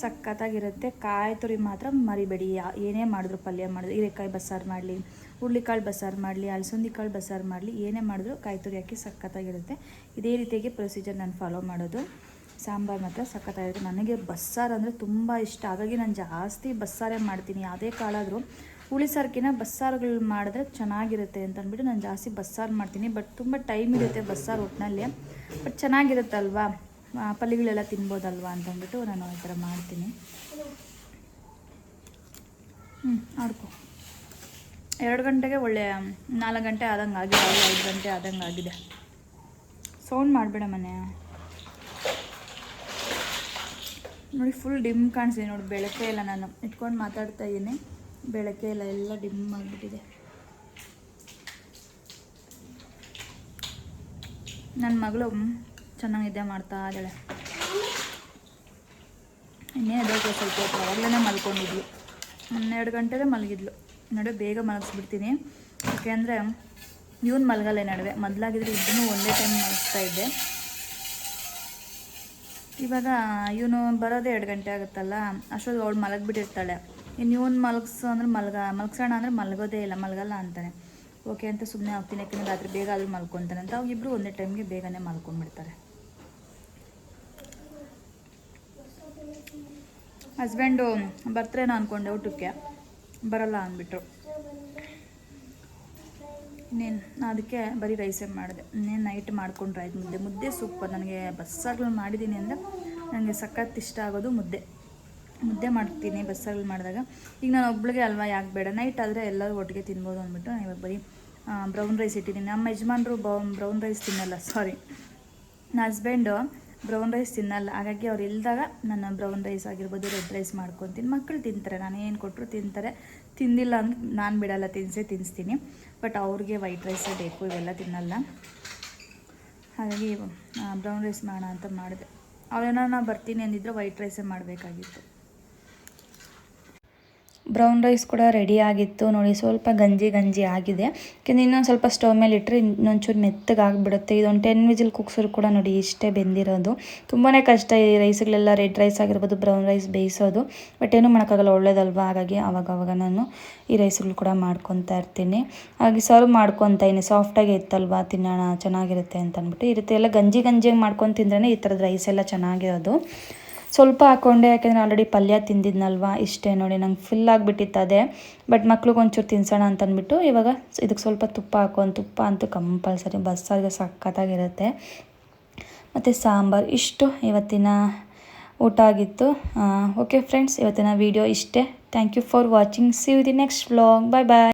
ಸಖತ್ತಾಗಿರುತ್ತೆ. ಕಾಯಿ ತುರಿ ಮಾತ್ರ ಮರಿಬೇಡಿ. ಏನೇ ಮಾಡಿದ್ರು, ಪಲ್ಯ ಮಾಡಿದ್ರು, ಹೀರೆಕಾಯಿ ಬಸ್ಸಾರು ಮಾಡಲಿ, ಹುರುಳಿಕಾಳು ಬಸ್ಸಾರು ಮಾಡಲಿ, ಅಲಸಂದಿ ಕಾಳು ಬಸ್ಸಾರು ಮಾಡಲಿ, ಏನೇ ಮಾಡಿದ್ರು ಕಾಯಿ ತುರಿ ಹಾಕಿ ಸಖತ್ತಾಗಿರುತ್ತೆ. ಇದೇ ರೀತಿಯಾಗಿ ಪ್ರೊಸೀಜರ್ ನಾನು ಫಾಲೋ ಮಾಡೋದು. ಸಾಂಬಾರು ಮಾತ್ರ ಸಖತ್ತಾಗಿರುತ್ತೆ. ನನಗೆ ಬಸ್ಸಾರು ಅಂದರೆ ತುಂಬ ಇಷ್ಟ, ಹಾಗಾಗಿ ನಾನು ಜಾಸ್ತಿ ಬಸ್ಸಾರೇ ಮಾಡ್ತೀನಿ. ಯಾವುದೇ ಕಾಳಾದರೂ ಹುಳಿ ಸಾರ್ಕಿನ ಬಸ್ಸಾರುಗಳು ಮಾಡಿದ್ರೆ ಚೆನ್ನಾಗಿರುತ್ತೆ ಅಂತ ಅಂದ್ಬಿಟ್ಟು ನಾನು ಜಾಸ್ತಿ ಬಸ್ಸಾರು ಮಾಡ್ತೀನಿ. ಬಟ್ ತುಂಬ ಟೈಮ್ ಇರುತ್ತೆ ಬಸ್ಸಾರು ಒಟ್ಟಿನಲ್ಲಿ, ಬಟ್ ಚೆನ್ನಾಗಿರುತ್ತಲ್ವಾ, ಪಲ್ಯಗಳೆಲ್ಲ ತಿನ್ಬೋದಲ್ವಾ ಅಂತಂದ್ಬಿಟ್ಟು ನಾನು ಈ ಥರ ಮಾಡ್ತೀನಿ. ಆಡ್ಕೊ. 2 ಗಂಟೆಗೆ ಒಳ್ಳೆ 4 ಗಂಟೆ ಆದಂಗೆ ಆಗಿದೆ, 5 ಗಂಟೆ ಆದಂಗೆ ಆಗಿದೆ. ಸೌಂಡ್ ಮಾಡಬೇಡ ಮನೆ. ನೋಡಿ ಫುಲ್ ಡಿಮ್ ಕಾಣಿಸಿದೆ ನೋಡಿ, ಬೆಳಕೆ ಇಲ್ಲ. ನಾನು ಇಟ್ಕೊಂಡು ಮಾತಾಡ್ತಾ ಇದ್ದೀನಿ, ಬೆಳಕೆ ಇಲ್ಲ, ಎಲ್ಲ ಡಿಮ್ ಆಗಿಬಿಟ್ಟಿದೆ. ನನ್ನ ಮಗಳು ಚೆನ್ನಾಗಿ ನಿದ್ದೆ ಮಾಡ್ತಾ ಇದ್ದಾಳೆ. ಇನ್ನೇನು ಅದಕ್ಕೆ ಸ್ವಲ್ಪ ಹೊತ್ತು ಅವಾಗಲೇ ಮಲ್ಕೊಂಡಿದ್ಲು. 12 ಗಂಟೆಗೆ ಮಲಗಿದ್ಲು. ನಡುವೆ ಬೇಗ ಮಲಗಿಸ್ಬಿಡ್ತೀನಿ, ಯಾಕೆಂದರೆ ಇವನು ಮಲಗಲ್ಲ ನಡುವೆ. ಮೊದಲಾಗಿದ್ರೆ ಇಬ್ಬರೂ ಒಂದೇ ಟೈಮ್ ಮಲಗಿಸ್ತಾ ಇದ್ದೆ. ಇವಾಗ ಇವನು ಬರೋದೇ 2 ಗಂಟೆ ಆಗುತ್ತಲ್ಲ, ಅಷ್ಟೊಂದು ಅವಳು ಮಲಗಿಬಿಟ್ಟಿರ್ತಾಳೆ. ಇನ್ನು ಇವನು ಮಲಗಿಸೋಣ ಅಂದರೆ ಮಲಗೋದೇ ಇಲ್ಲ, ಮಲಗಲ್ಲ ಅಂತಾನೆ. ಓಕೆ ಅಂತ ಸುಮ್ಮನೆ ಹೋಗ್ತೀನಿ, ಯಾಕೆಂದರೆ ರಾತ್ರಿ ಬೇಗ ಆದರೂ ಮಲ್ಕೊತಾನೆ ಅಂತ. ಅವಾಗಿಬ್ಬರು ಒಂದೇ ಟೈಮ್ಗೆ ಬೇಗನೆ ಮಲ್ಕೊಂಡ್ಬಿಡ್ತಾರೆ. ಹಸ್ಬೆಂಡು ಬರ್ತಾರೇನೋ ಅಂದ್ಕೊಂಡೆ, ಊಟಕ್ಕೆ ಬರಲ್ಲ ಅಂದ್ಬಿಟ್ರು. ಇನ್ನೇನು ಅದಕ್ಕೆ ಬರೀ ರೈಸೇ ಮಾಡಿದೆ. ಇನ್ನೇನು ನೈಟ್ ಮಾಡ್ಕೊಂಡ್ರೆ ಆಯ್ತು. ಮುದ್ದೆ ಸೂಪರ್. ನನಗೆ ಬಸ್ಸಾರುಗಳು ಮಾಡಿದ್ದೀನಿ ಅಂದರೆ ನನಗೆ ಸಖತ್ ಇಷ್ಟ ಆಗೋದು ಮುದ್ದೆ ಮಾಡ್ತೀನಿ ಬಸ್ಸಾರುಗಳು ಮಾಡಿದಾಗ. ಈಗ ನಾನು ಒಬ್ಳಿಗೆ ಅಲ್ವಾ, ಯಾಕೆ ಬೇಡ, ನೈಟ್ ಆದರೆ ಎಲ್ಲರೂ ಒಟ್ಟಿಗೆ ತಿನ್ಬೋದು ಅಂದ್ಬಿಟ್ಟು ನಾನು ಇವಾಗ ಬರೀ ಬ್ರೌನ್ ರೈಸ್ ಇಟ್ಟಿದ್ದೀನಿ. ನಮ್ಮ ಯಜಮಾನ್ರು ಬ್ರೌನ್ ರೈಸ್ ತಿನ್ನಲ್ಲ, ಸಾರಿ, ನನ್ನ ಹಸ್ಬೆಂಡು ಬ್ರೌನ್ ರೈಸ್ ತಿನ್ನಲ್ಲ. ಹಾಗಾಗಿ ಅವ್ರು ಇಲ್ದಾಗ ನಾನು ಬ್ರೌನ್ ರೈಸ್ ಆಗಿರ್ಬೋದು, ರೆಡ್ ರೈಸ್ ಮಾಡ್ಕೊತೀನಿ. ಮಕ್ಕಳು ತಿಂತಾರೆ, ನಾನು ಏನು ಕೊಟ್ಟರು ತಿಂತಾರೆ. ತಿಂದಿಲ್ಲ ಅಂದ್ರೆ ನಾನು ಬಿಡಲ್ಲ, ತಿನ್ನಿಸ್ತೀನಿ. ಬಟ್ ಅವ್ರಿಗೆ ವೈಟ್ ರೈಸೇ ಬೇಕು, ಇವೆಲ್ಲ ತಿನ್ನಲ್ಲ. ಹಾಗಾಗಿ ಬ್ರೌನ್ ರೈಸ್ ಮಾಡೋಣ ಅಂತ ಮಾಡಿದೆ. ಅವೇನೋ ನಾನು ಬರ್ತೀನಿ ಅಂದಿದ್ರೆ ವೈಟ್ ರೈಸೇ ಮಾಡಬೇಕಾಗಿತ್ತು. ಬ್ರೌನ್ ರೈಸ್ ಕೂಡ ರೆಡಿ ಆಗಿತ್ತು ನೋಡಿ. ಸ್ವಲ್ಪ ಗಂಜಿ ಆಗಿದೆ, ಯಾಕೆಂದರೆ ಇನ್ನೊಂದು ಸ್ವಲ್ಪ ಸ್ಟವ್ ಮೇಲೆ ಇಟ್ಟರೆ ಇನ್ನೊಂಚೂರು ಮೆತ್ತಗೆ ಆಗಿಬಿಡುತ್ತೆ. ಇದೊಂದು 10 ವಿಜಿಲ್ ಕುಗ್ಸೋರು ಕೂಡ ನೋಡಿ ಇಷ್ಟೇ ಬೆಂದಿರೋದು. ತುಂಬಾ ಕಷ್ಟ ಈ ರೈಸ್ಗಳೆಲ್ಲ, ರೆಡ್ ರೈಸ್ ಆಗಿರ್ಬೋದು, ಬ್ರೌನ್ ರೈಸ್ ಬೇಯಿಸೋದು. ಬಟ್ ಏನೂ ಮಾಡೋಕ್ಕಾಗಲ್ಲ, ಒಳ್ಳೇದಲ್ವಾ. ಹಾಗಾಗಿ ಆವಾಗ ನಾನು ಈ ರೈಸ್ಗಳು ಕೂಡ ಮಾಡ್ಕೊತಾ ಇರ್ತೀನಿ. ಹಾಗೆ ಸರ್ವ್ ಮಾಡ್ಕೊತಾ ಇದ್ದೀನಿ. ಸಾಫ್ಟಾಗಿ ಇತ್ತಲ್ವಾ, ತಿನ್ನೋಣ ಚೆನ್ನಾಗಿರುತ್ತೆ ಅಂತ ಅಂದ್ಬಿಟ್ಟು. ಈ ರೀತಿ ಎಲ್ಲ ಗಂಜಿಯಾಗಿ ಮಾಡ್ಕೊಂಡು ತಿಂದ್ರೇ ಈ ಥರದ ರೈಸ್ ಎಲ್ಲ ಚೆನ್ನಾಗಿರೋದು. ಸ್ವಲ್ಪ ಹಾಕ್ಕೊಂಡೆ, ಯಾಕೆಂದರೆ ಆಲ್ರೆಡಿ ಪಲ್ಯ ತಿಂದಿದ್ನಲ್ವ, ಇಷ್ಟೇ ನೋಡಿ. ನಂಗೆ ಫುಲ್ ಆಗಿಬಿಟ್ಟಿತ್ತು ಅದೇ. ಬಟ್ ಮಕ್ಳಿಗೆ ಒಂಚೂರು ತಿನ್ಸೋಣ ಅಂತ ಅಂದ್ಬಿಟ್ಟು ಇವಾಗ ಇದಕ್ಕೆ ಸ್ವಲ್ಪ ತುಪ್ಪ ತುಪ್ಪ ಅಂತೂ ಕಂಪಲ್ಸರಿ, ಬಸ್ಸಾರಿಗೆ ಸಖತ್ತಾಗಿರುತ್ತೆ. ಮತ್ತು ಸಾಂಬಾರು. ಇಷ್ಟು ಇವತ್ತಿನ ಊಟ ಆಗಿತ್ತು. ಓಕೆ ಫ್ರೆಂಡ್ಸ್, ಇವತ್ತಿನ ವಿಡಿಯೋ ಇಷ್ಟೇ. Thank you for watching. See you the next vlog. Bye bye.